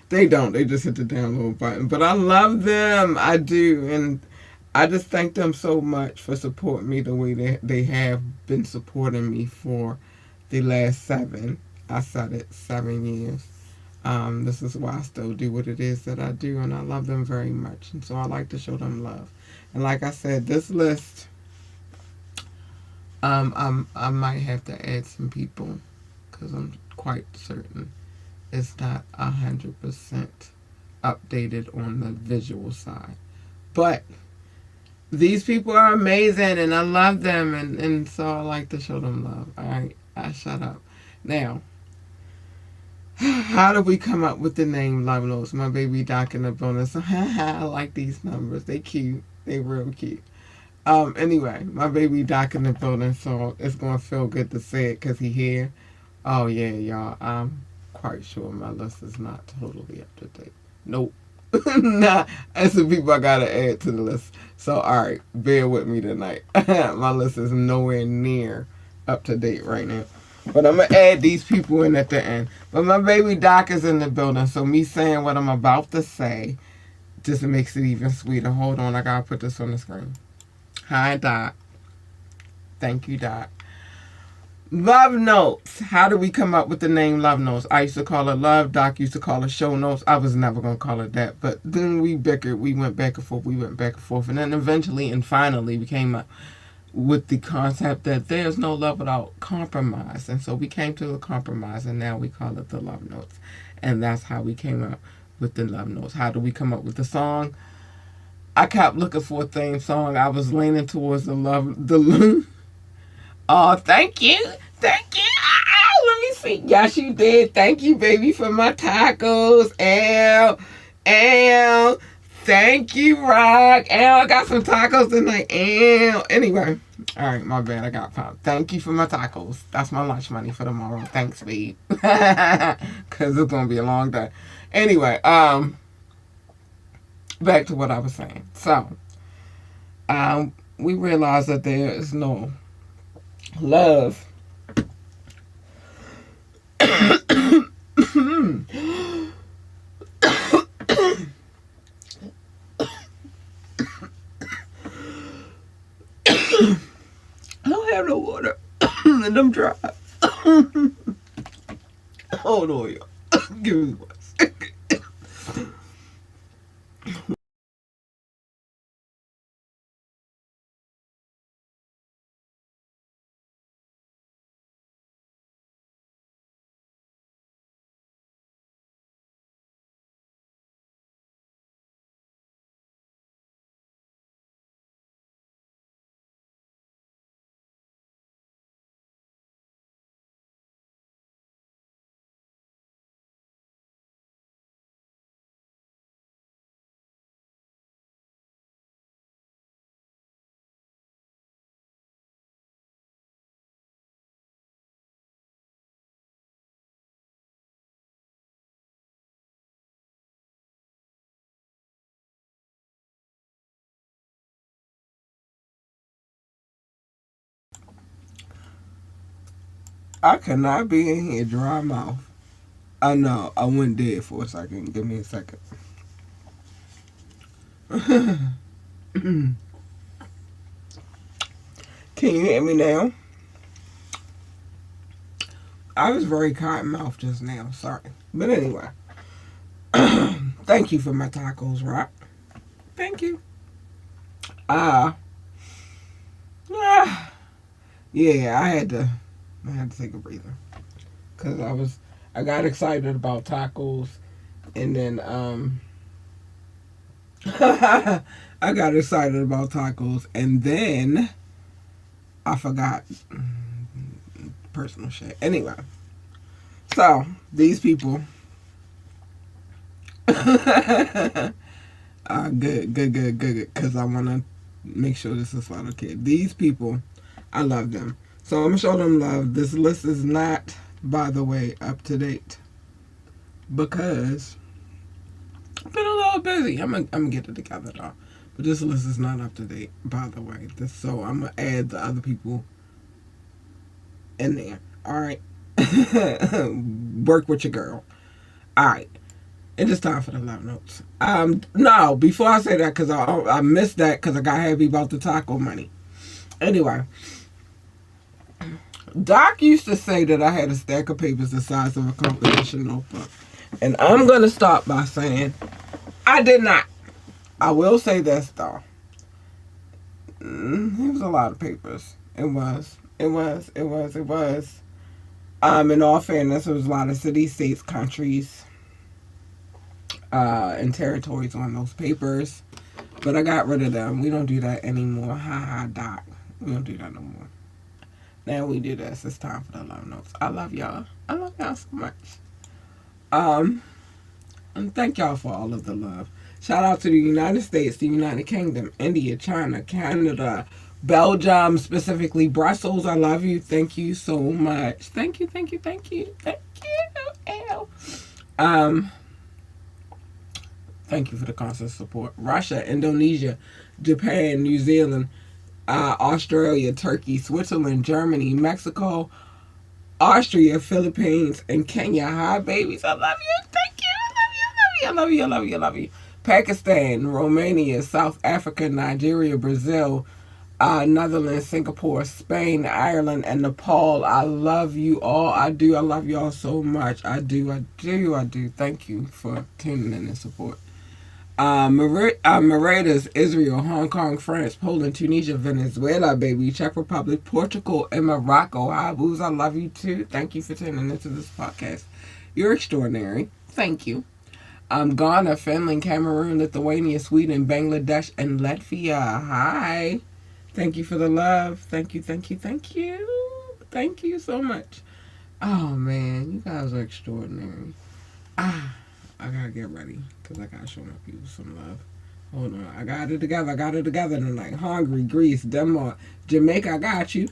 They don't. They just hit the download button. But I love them. I do. And I just thank them so much for supporting me the way they have been supporting me for the last seven. I said it, 7 years. This is why I still do what it is that I do, and I love them very much. And so I like to show them love. And like I said, this list, I might have to add some people because I'm quite certain it's not 100% updated on the visual side. But these people are amazing, and I love them, and so I like to show them love. All right, I shut up. Now, how did we come up with the name Love Notes? My baby Doc in the bonus. I like these numbers. They cute. They real cute. Anyway, my baby Doc in the building, so it's gonna feel good to say it because he here. Oh yeah, y'all. I'm quite sure my list is not totally up to date. Nope. Nah, that's the people I gotta add to the list. So alright, bear with me tonight. My list is nowhere near up to date right now. But I'm gonna add these people in at the end. But my baby Doc is in the building, so me saying what I'm about to say just makes it even sweeter. Hold on, I gotta put this on the screen. Hi, Doc. Thank you, Doc. Love Notes. How did we come up with the name Love Notes? I used to call it Love. Doc used to call it Show Notes. I was never going to call it that. But then we bickered. We went back and forth. We went back and forth. And then eventually and finally we came up with the concept that there's no love without compromise. And so we came to a compromise, and now we call it the Love Notes. And that's how we came up with the Love Notes. How did we come up with the song? I kept looking for a theme song. I was leaning towards the oh, thank you. Thank you. Let me see. Yes, you did. Thank you, baby, for my tacos. L. Thank you, Rock. L, I got some tacos tonight. L. Anyway. All right, my bad. I got popped. Thank you for my tacos. That's my lunch money for tomorrow. Thanks, babe. Because it's going to be a long day. Anyway, back to what I was saying. So, we realized that there is no love. I don't have no water. And I'm dry. Hold on, y'all. Give me 1 second. I cannot be in here dry mouth. I know. I went dead for a second. Give me a second. Can you hear me now? I was very cotton mouth just now. Sorry. But anyway. Thank you for my tacos, Rock. Thank you. Uh, yeah, I had to take a breather. Because I got excited about tacos. And then, I got excited about tacos. And then, I forgot personal shit. Anyway. So, these people. Good. Because I want to make sure this is not okay. These people, I love them. So I'm going to show them love. This list is not, by the way, up to date. Because I've been a little busy. I'm going to get it together, though. But this list is not up to date, by the way. So I'm going to add the other people in there. All right. Work with your girl. All right. It is time for the love notes. No, before I say that, because I missed that because I got happy about the taco money. Anyway, Doc used to say that I had a stack of papers the size of a composition notebook. And I'm going to start by saying I did not. I will say this, though. It was a lot of papers. It was. In all fairness, there was a lot of cities, states, countries, and territories on those papers. But I got rid of them. We don't do that anymore. Ha ha, Doc. We don't do that no more. Now we do this. It's time for the love notes. I love y'all. I love y'all so much. And thank y'all for all of the love. Shout out to the United States, the United Kingdom, India, China, Canada, Belgium, specifically Brussels. I love you. Thank you so much. Thank you. Thank you. Thank you for the constant support. Russia, Indonesia, Japan, New Zealand, Australia, Turkey, Switzerland, Germany, Mexico, Austria, Philippines, and Kenya. Hi, babies. I love you. Thank you. I love you. Pakistan, Romania, South Africa, Nigeria, Brazil, Netherlands, Singapore, Spain, Ireland, and Nepal. I love you all. I do. I love you all so much. I do. Thank you for tuning in and support. Mauritius, Israel, Hong Kong, France, Poland, Tunisia, Venezuela, baby, Czech Republic, Portugal, and Morocco. Hi, boos. I love you too. Thank you for tuning into this podcast. You're extraordinary. Thank you. Ghana, Finland, Cameroon, Lithuania, Sweden, Bangladesh, and Latvia. Hi. Thank you for the love. Thank you. Thank you so much. Oh, man. You guys are extraordinary. I gotta get ready because I gotta show my people some love. Hold on. I got it together tonight. Hungary, Greece, Denmark, Jamaica. I got you.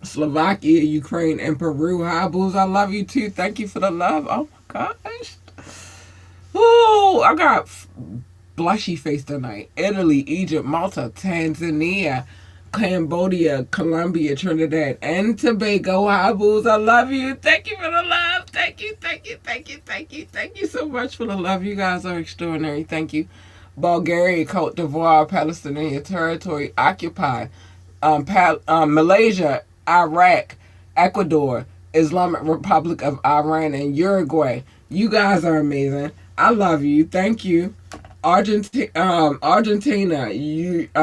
Slovakia, Ukraine, and Peru. Hi, boos. I love you too. Thank you for the love. Oh my gosh. Oh, I got blushy face tonight. Italy, Egypt, Malta, Tanzania, Cambodia, Colombia, Trinidad, and Tobago. Hi, boos. I love you. Thank you for the love. Thank you so much for the love. You guys are extraordinary. Thank you. Bulgaria, Cote d'Ivoire, Palestinian territory occupied. Malaysia, Iraq, Ecuador, Islamic Republic of Iran, and Uruguay. You guys are amazing. I love you. Thank you. Argentina,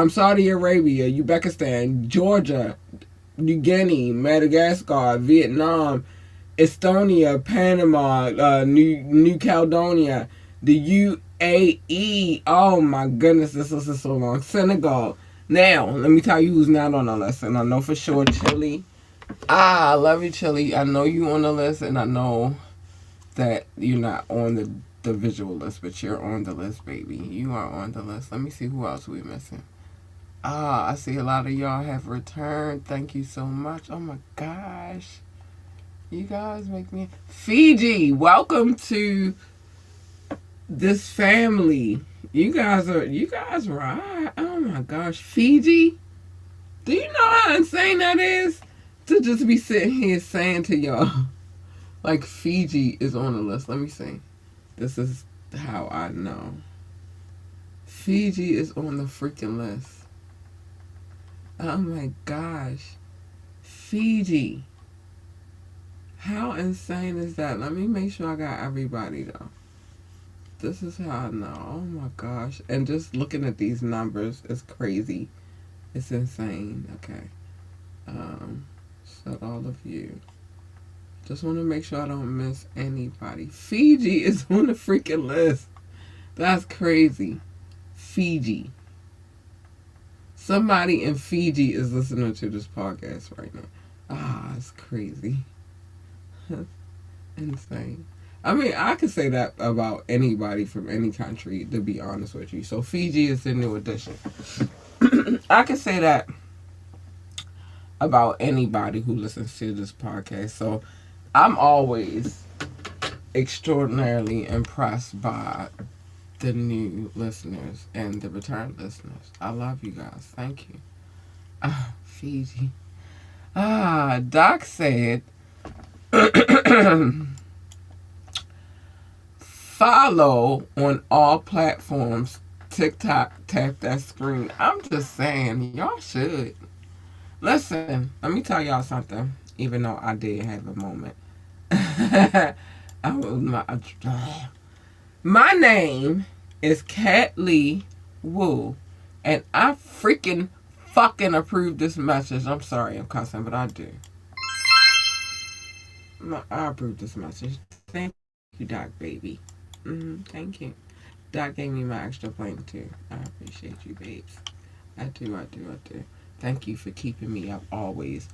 Saudi Arabia, Uzbekistan, Georgia, New Guinea, Madagascar, Vietnam, Estonia, Panama, New Caledonia, the UAE. Oh my goodness, this list is so long. Senegal. Now, let me tell you who's not on the list, and I know for sure Chile. I love you, Chile. I know you on the list, and I know that you're not on the visual list, but you're on the list, baby. You are on the list. Let me see who else we're missing. I see a lot of y'all have returned. Thank you so much. Oh my gosh. You guys make me... Fiji, welcome to this family. You guys right. Oh my gosh. Fiji? Do you know how insane that is? To just be sitting here saying to y'all, like, Fiji is on the list. Let me see. This is how I know. Fiji is on the freaking list. Oh my gosh. Fiji. How insane is that? Let me make sure I got everybody though. This is how I know. Oh my gosh. And just looking at these numbers is crazy. It's insane. Okay. So all of you. Just want to make sure I don't miss anybody. Fiji is on the freaking list. That's crazy. Fiji. Somebody in Fiji is listening to this podcast right now. It's crazy. Insane. I mean, I could say that about anybody from any country, to be honest with you. So Fiji is the new addition. I could say that about anybody who listens to this podcast. So I'm always extraordinarily impressed by the new listeners and the return listeners. I love you guys. Thank you. Ah, Fiji. Doc said, follow on all platforms. TikTok, tap that screen. I'm just saying, y'all should. Listen, let me tell y'all something, even though I did have a moment. My name is Cat Lee Woo, and I freaking fucking approve this message. I'm sorry I'm cussing, but I do. I approve this message. Thank you, Doc, baby. Thank you. Doc gave me my extra plane, too. I appreciate you, babes. I do. Thank you for keeping me up always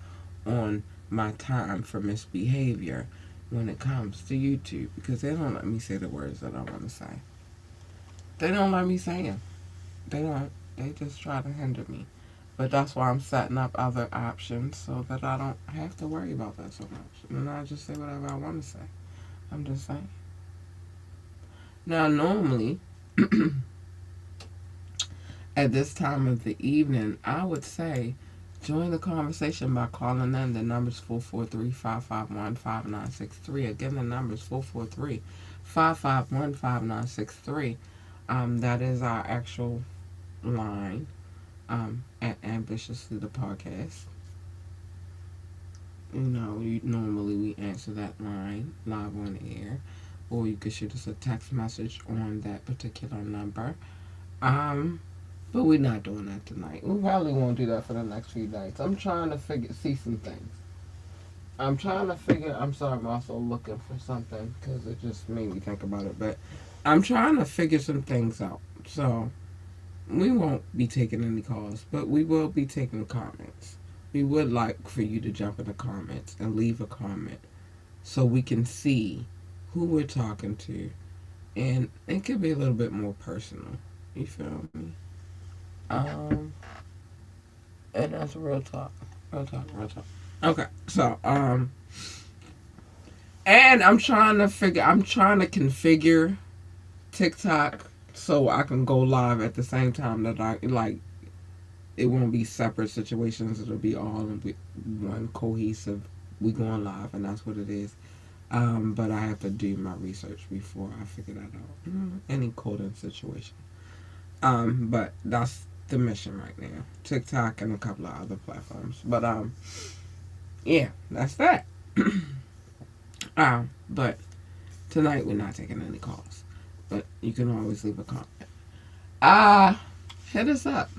on my time for misbehavior when it comes to YouTube, because they don't let me say the words that I want to say. They don't let me say them. They don't. They just try to hinder me. But that's why I'm setting up other options so that I don't have to worry about that so much. And I just say whatever I want to say. I'm just saying. Now, normally, at this time of the evening, I would say join the conversation by calling in. The number's 443-551-5963. Again, the number's 443-551-5963. That is our actual line at Ambitiously the Podcast. Normally we answer that line live on air, or you could shoot us a text message on that particular number. But we're not doing that tonight. We probably won't do that for the next few nights. I'm trying to see some things. I'm sorry, I'm also looking for something because it just made me think about it. But I'm trying to figure some things out. So we won't be taking any calls, but we will be taking comments. We would like for you to jump in the comments and leave a comment so we can see who we're talking to. And it could be a little bit more personal. You feel me? And that's real talk. Real talk. Okay, so, and I'm trying to configure TikTok so I can go live at the same time that it won't be separate situations. It'll be all in one cohesive. We going live, and that's what it is. But I have to do my research before I figure that out. Any coding situation. But that's the mission right now. TikTok and a couple of other platforms. But yeah, that's that. But tonight we're not taking any calls. But you can always leave a comment. Hit us up.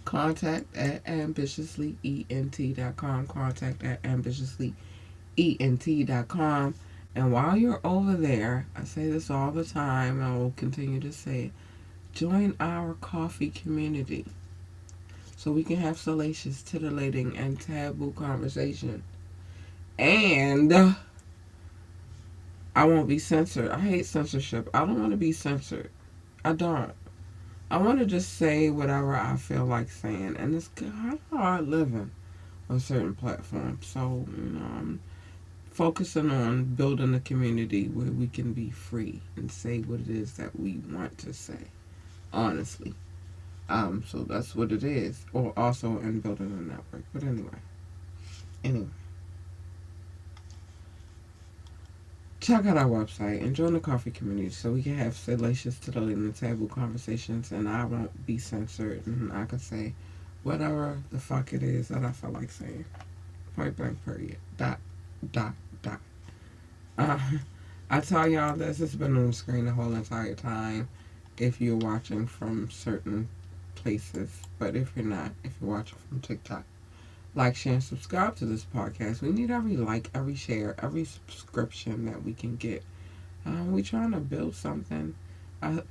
Contact at ambitiouslyent.com. Contact at ambitiouslyent.com. And while you're over there, I say this all the time, and I will continue to say it, join our coffee community so we can have salacious, titillating, and taboo conversation. And I won't be censored. I hate censorship. I don't want to be censored. I don't. I want to just say whatever I feel like saying. And it's kind of hard living on certain platforms. So, I'm focusing on building a community where we can be free and say what it is that we want to say. Honestly. So that's what it is. Or also in building a network. But anyway. Check out our website and join the coffee community so we can have salacious, titillating, and taboo conversations, and I won't be censored, and I can say whatever the fuck it is that I feel like saying. Point blank period. Dot. I tell y'all this, it's been on the screen the whole entire time if you're watching from certain places, but if you're not, if you're watching from TikTok, like, share, and subscribe to this podcast. We need every like, every share, every subscription that we can get. We're trying to build something.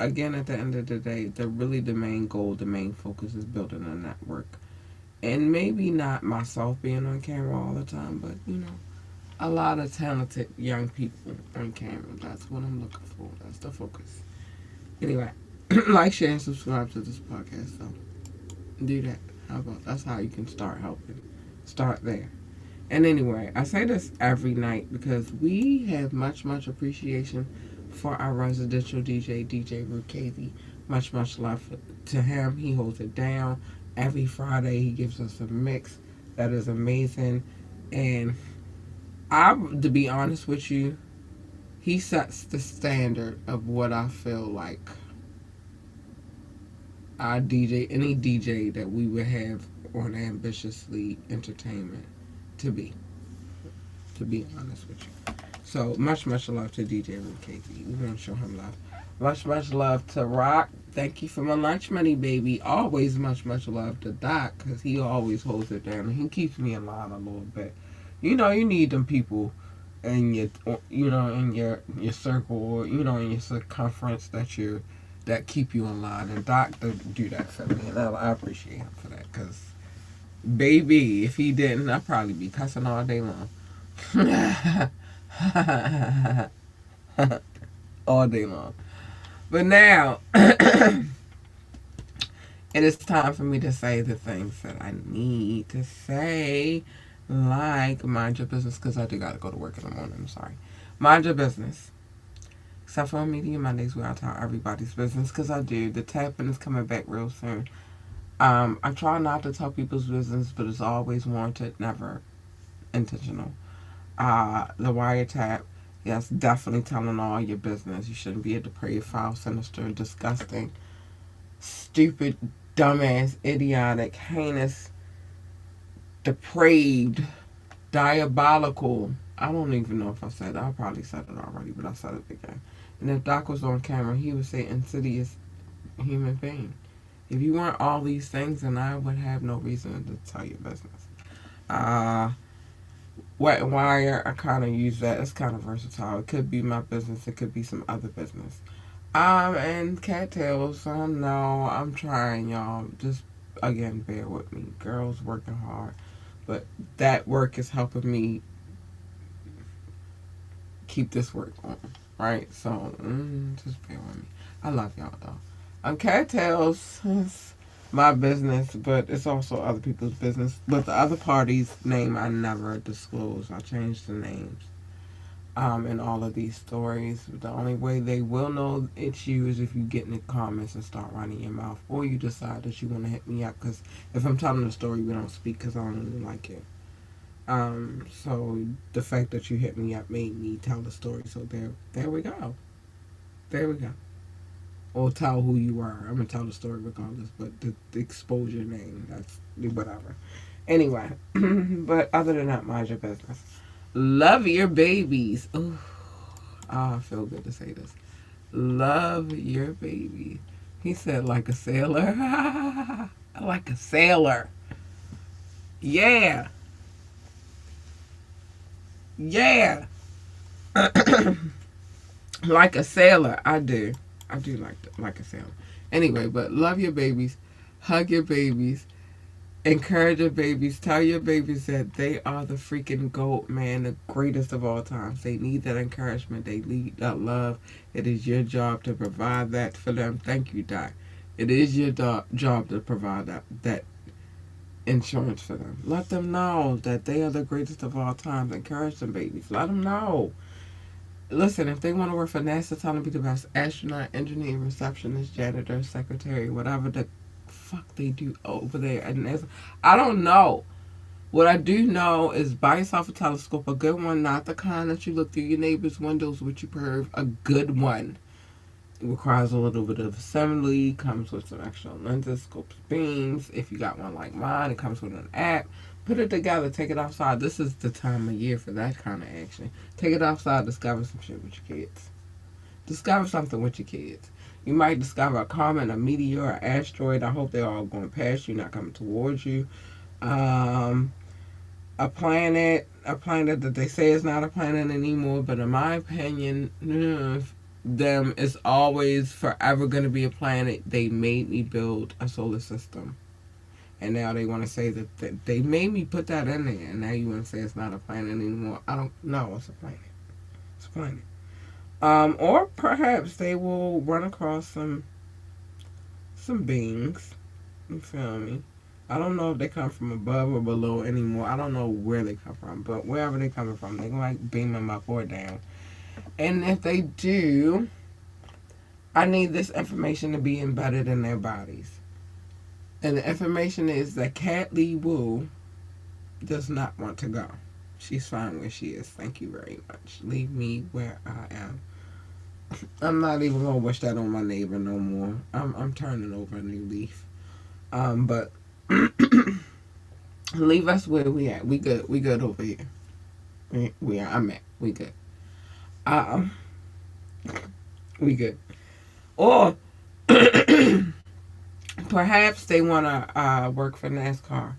Again, at the end of the day, the main goal, the main focus is building a network. And maybe not myself being on camera all the time, but, a lot of talented young people on camera. That's what I'm looking for. That's the focus. Anyway, like, share, and subscribe to this podcast, so do that. That's how you can start helping Start there. And anyway, I say this every night because we have much, much appreciation for our residential DJ, DJ Rukazi. Much, much love to him. He holds it down. Every Friday, he gives us a mix that is amazing. And to be honest with you, he sets the standard of what I feel like our DJ, any DJ that we would have on Ambitiously Entertainment to be. To be honest with you. So much, much love to DJ Casey. We want to show him love. Much, much love to Rock. Thank you for my lunch money, baby. Always much, much love to Doc because he always holds it down and he keeps me in line a little bit. You know, you need them people in your, in your circle, or in your circumference that keep you in line. And Doc do that for me, and I appreciate him for that. Cause baby, if he didn't, I'd probably be cussing all day long. All day long. But now, it is time for me to say the things that I need to say. Like, mind your business, because I do got to go to work in the morning. I'm sorry. Mind your business. Except for on Media Mondays, where I tell everybody's business, because I do. The tapping is coming back real soon. I try not to tell people's business, but it's always warranted, never intentional. The wiretap, yes, definitely telling all your business. You shouldn't be a depraved, foul, sinister, disgusting, stupid, dumbass, idiotic, heinous, depraved, diabolical. I don't even know if I said it. I probably said it already, but I said it again. And if Doc was on camera, he would say insidious human being. If you weren't all these things, then I would have no reason to tell your business. Wet and Wire, I kind of use that. It's kind of versatile. It could be my business. It could be some other business. And Cattails, I know I'm trying, y'all. Just, again, bear with me. Girls working hard. But that work is helping me keep this work on, right? So, just bear with me. I love y'all, though. Cattails, it's my business, but it's also other people's business. But the other party's name I never disclose. I changed the names in all of these stories. The only way they will know it's you is if you get in the comments and start running your mouth, or you decide that you want to hit me up. Because if I'm telling a story, we don't speak because I don't really like it. So the fact that you hit me up made me tell the story. So there we go. There we go. Or tell who you are. I'm gonna tell the story regardless, but the exposure name, that's whatever. Anyway, but other than that, mind your business. Love your babies. Ooh, I feel good to say this. Love your baby. He said like a sailor. Like a sailor. Yeah. Yeah. Like a sailor. I do. I do like a sailor. Anyway, but love your babies. Hug your babies. Encourage your babies. Tell your babies that they are the freaking GOAT, man. The greatest of all times. They need that encouragement. They need that love. It is your job to provide that for them. Thank you, Doc. It is your job to provide that insurance for them. Let them know that they are the greatest of all times. Encourage them, babies. Let them know. Listen, if they want to work for NASA, tell them to be the best astronaut, engineer, receptionist, janitor, secretary, whatever the fuck they do over there at NASA. I don't know. What I do know is buy yourself a telescope, a good one, not the kind that you look through your neighbor's windows with your perv, a good one. It requires a little bit of assembly, comes with some extra lenses, scopes, beams. If you got one like mine, it comes with an app. Put it together, take it outside. This is the time of year for that kind of action. Take it outside, discover some shit with your kids. Discover something with your kids. You might discover a comet, a meteor, an asteroid. I hope they're all going past you, not coming towards you. A planet that they say is not a planet anymore, but in my opinion, them is always forever going to be a planet. They made me build a solar system. And now they want to say that they made me put that in there, and now you want to say it's not a planet anymore. I don't know. It's a planet. It's a planet. Or perhaps they will run across some beings. You feel me? I don't know if they come from above or below anymore. I don't know where they come from, but wherever they coming from, they might beam them up or down. And if they do, I need this information to be embedded in their bodies. And the information is that Cat Lee Wu does not want to go. She's fine where she is. Thank you very much. Leave me where I am. I'm not even gonna wish that on my neighbor no more. I'm turning over a new leaf. But leave us where we at. We good. We good over here. We are. I'm at. We good. Um, we good. Or perhaps they wanna work for NASCAR.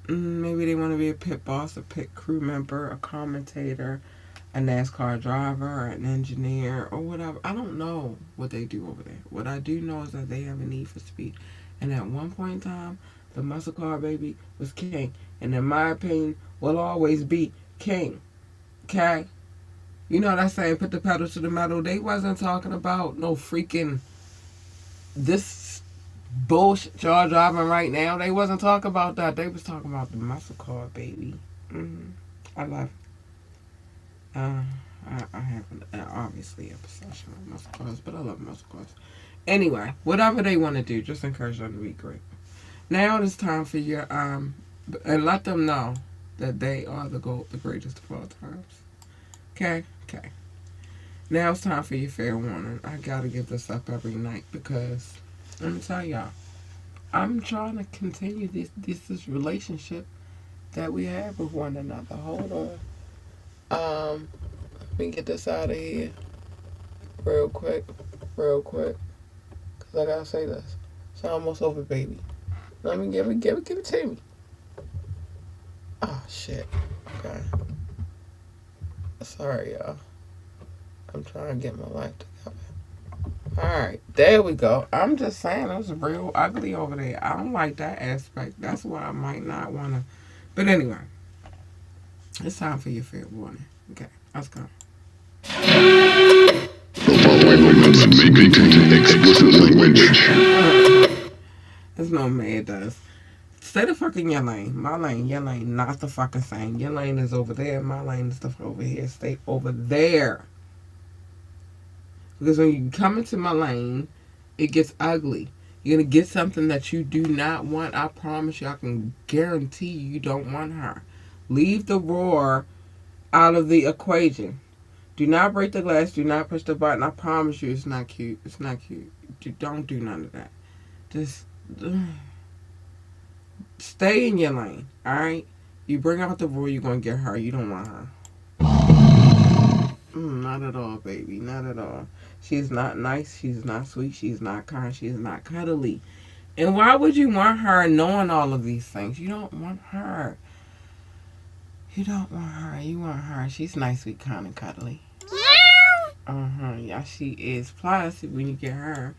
Maybe they want to be a pit boss, a pit crew member, a commentator, a NASCAR driver, or an engineer, or whatever. I don't know what they do over there. What I do know is that they have a need for speed. And at one point in time, the muscle car baby was king. And in my opinion, will always be king. Okay? You know that saying, put the pedal to the metal. They wasn't talking about no freaking this bullshit y'all driving right now. They wasn't talking about that. They was talking about the muscle car baby. I love Uh, I have obviously a obsession with muscle cars, but I love muscle cars. Anyway, whatever they want to do, just encourage them to be great. Now it is time for your and let them know that they are the greatest of all times. Okay, okay. Now it's time for your fair warning. I gotta give this up every night because let me tell y'all, I'm trying to continue this relationship that we have with one another. Hold on. Let me get this out of here real quick, cause I gotta say this. It's almost over, baby. Let me give it to me. Oh shit. Okay. Sorry, y'all. I'm trying to get my life together. All right, there we go. I'm just saying it was real ugly over there. I don't like that aspect. That's why I might not wanna. But anyway, it's time for your fair warning. Okay, let's go. May contain explicit language. There's no man does. Stay the fuck in your lane. My lane, your lane, not the fucking same. Your lane is over there. My lane is the over here. Stay over there. Because when you come into my lane, it gets ugly. You're gonna get something that you do not want. I promise you. I can guarantee you don't want her. Leave the roar out of the equation. Do not break the glass. Do not push the button. I promise you, it's not cute. It's not cute. Don't do none of that. Just stay in your lane. All right. You bring out the rule, you're gonna get her. You don't want her. Not at all, baby. Not at all. She's not nice. She's not sweet. She's not kind. She's not cuddly. And why would you want her knowing all of these things? You don't want her. You don't want her. You want her. She's nice, sweet, kind, and cuddly. Yeah, she is. Plus, when you get her,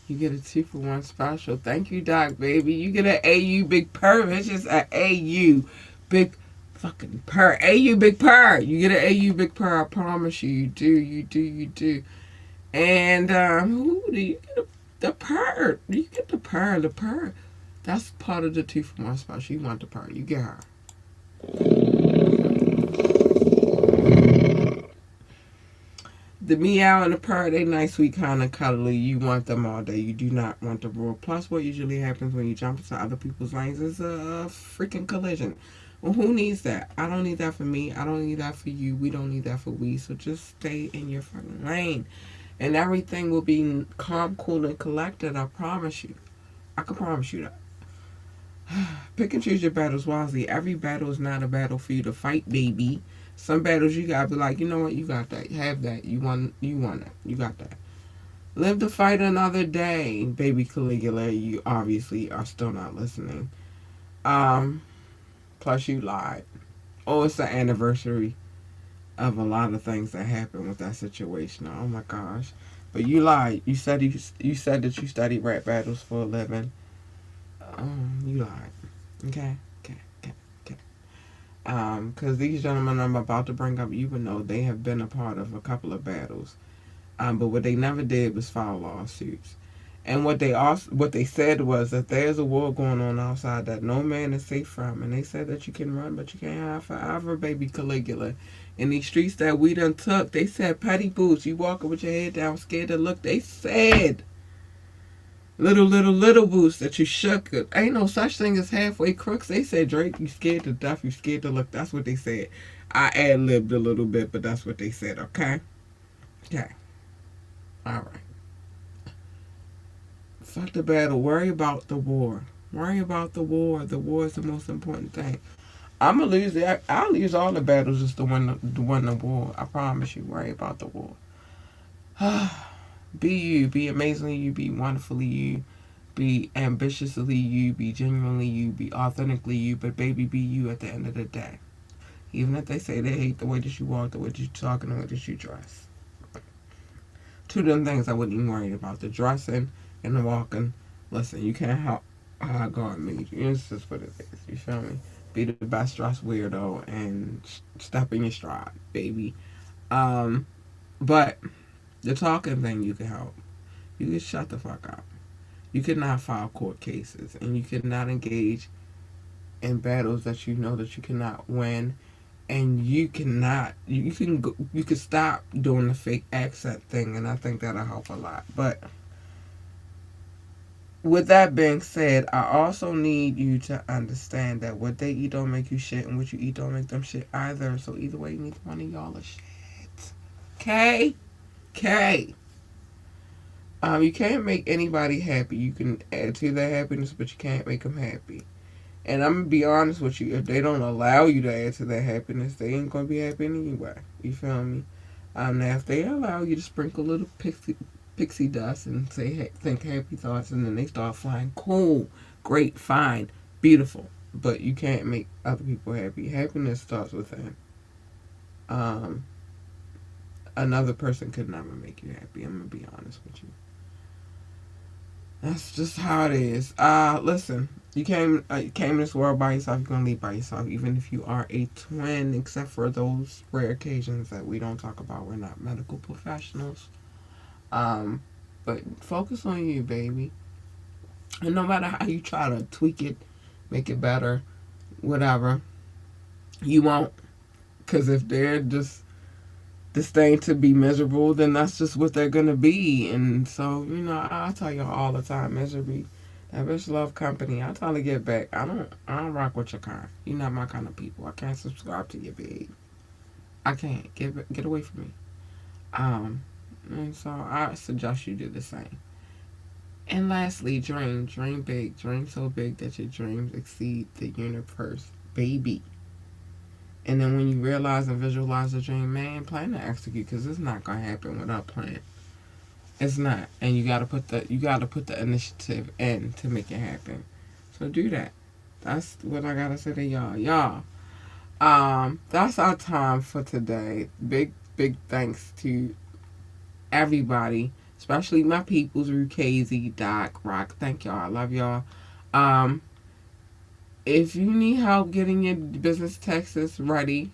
you get a 2-for-1 special. Thank you, Doc, baby. You get an AU Big Purr. It's just an AU Big fucking Purr. AU Big Purr. You get an AU Big Purr. I promise you. You do. You do. You do. And, who do you get? The purr. You get the purr. The purr. That's part of the 2-for-1 special. You want the purr. You get her. The meow and the purr, they nice, sweet, kind of cuddly. You want them all day. You do not want the roar. Plus, what usually happens when you jump into other people's lanes is a freaking collision. Well, who needs that? I don't need that for me. I don't need that for you. We don't need that for we. So just stay in your fucking lane. And everything will be calm, cool, and collected. I promise you. I can promise you that. Pick and choose your battles wisely. Every battle is not a battle for you to fight, baby. Some battles you gotta be like, you know what, you got that. Have that. You want it. You got that. Live to fight another day. Baby Caligula, you obviously are still not listening. Plus you lied. Oh, it's the anniversary of a lot of things that happened with that situation. Oh my gosh. But you lied. You said that you studied rap battles for a living. You lied. Okay? Because these gentlemen I'm about to bring up, you would know they have been a part of a couple of battles. But what they never did was file lawsuits. And what they said was that there's a war going on outside that no man is safe from. And they said that you can run, but you can't hide forever, baby Caligula. In these streets that we done took, they said petty boots. You walking with your head down, scared to look. They said little boots that you shook. Ain't no such thing as halfway crooks. They said Drake, you scared to death, you scared to look. That's what they said. I ad libbed a little bit, but that's what they said. Okay. Okay. All right. Fuck the battle. Worry about the war. Worry about the war. The war is the most important thing. I'm gonna lose it. I'll lose all the battles just to win the war. I promise you. Worry about the war. Be you. Be amazingly you. Be wonderfully you. Be ambitiously you. Be genuinely you. Be authentically you. But baby, be you at the end of the day. Even if they say they hate the way that you walk, the way that you talk, and the way that you dress. Two of them things I wouldn't even worry about. The dressing and the walking. Listen, you can't help how God made you. It's just what it is. You feel me? Be the best dressed weirdo and step in your stride, baby. But the talking thing you can help. You can shut the fuck up. You cannot file court cases, and you cannot engage in battles that you know that you cannot win, and you cannot. You can stop doing the fake accent thing, and I think that'll help a lot. But with that being said, I also need you to understand that what they eat don't make you shit, and what you eat don't make them shit either. So either way, neither one of y'all are shit. Okay? Okay. You can't make anybody happy. You can add to their happiness, but you can't make them happy. And I'm gonna be honest with you. If they don't allow you to add to their happiness, they ain't gonna be happy anyway. You feel me? Now if they allow you to sprinkle a little pixie dust and say, hey, think happy thoughts, and then they start flying, cool, great, fine, beautiful. But you can't make other people happy. Happiness starts within. Another person could never make you happy. I'm gonna be honest with you. That's just how it is. Listen, you came in this world by yourself. You're gonna leave by yourself, even if you are a twin. Except for those rare occasions that we don't talk about. We're not medical professionals. But focus on you, baby. And no matter how you try to tweak it, make it better, whatever, you won't. Because if they're just disdain to be miserable, then that's just what they're gonna be. And so, I tell y'all all the time, misery, that bitch love company. I tell her get back. I don't rock with your kind. You're not my kind of people. I can't subscribe to your babe. I can't. Get away from me. And so I suggest you do the same. And lastly, dream. Dream big. Dream so big that your dreams exceed the universe, baby. And then when you realize and visualize the dream, man, plan to execute, because it's not gonna happen without plan. It's not, and you gotta put the initiative in to make it happen. So do that. That's what I gotta say to y'all. That's our time for today. Big thanks to everybody, especially my peoples, Rukazy, Doc, Rock. Thank y'all. I love y'all. If you need help getting your business taxes ready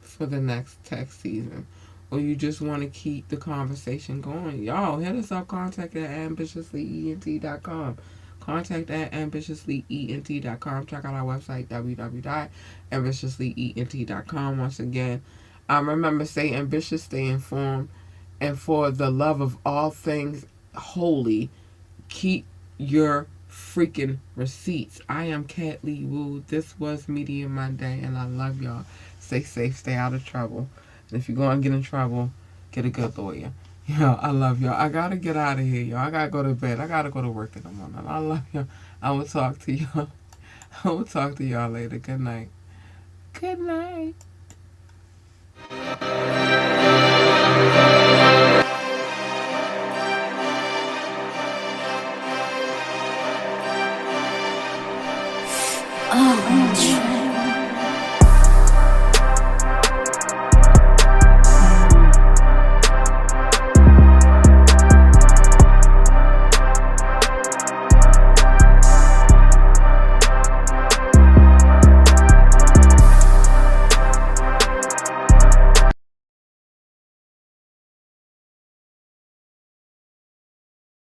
for the next tax season, or you just want to keep the conversation going, y'all hit us up. Contact at ambitiouslyent.com. Contact at ambitiouslyent.com. Check out our website, www.ambitiouslyent.com. Once again, remember, stay ambitious, stay informed, and for the love of all things holy, keep your freaking receipts. I am Cat Lee Woo. This was Media Monday, and I love y'all. Stay safe, stay out of trouble. And if you're going to get in trouble, get a good lawyer. I love y'all. I gotta get out of here, y'all. I gotta go to bed. I gotta go to work in the morning. I love y'all. I will talk to y'all. I will talk to y'all later. Good night. Good night.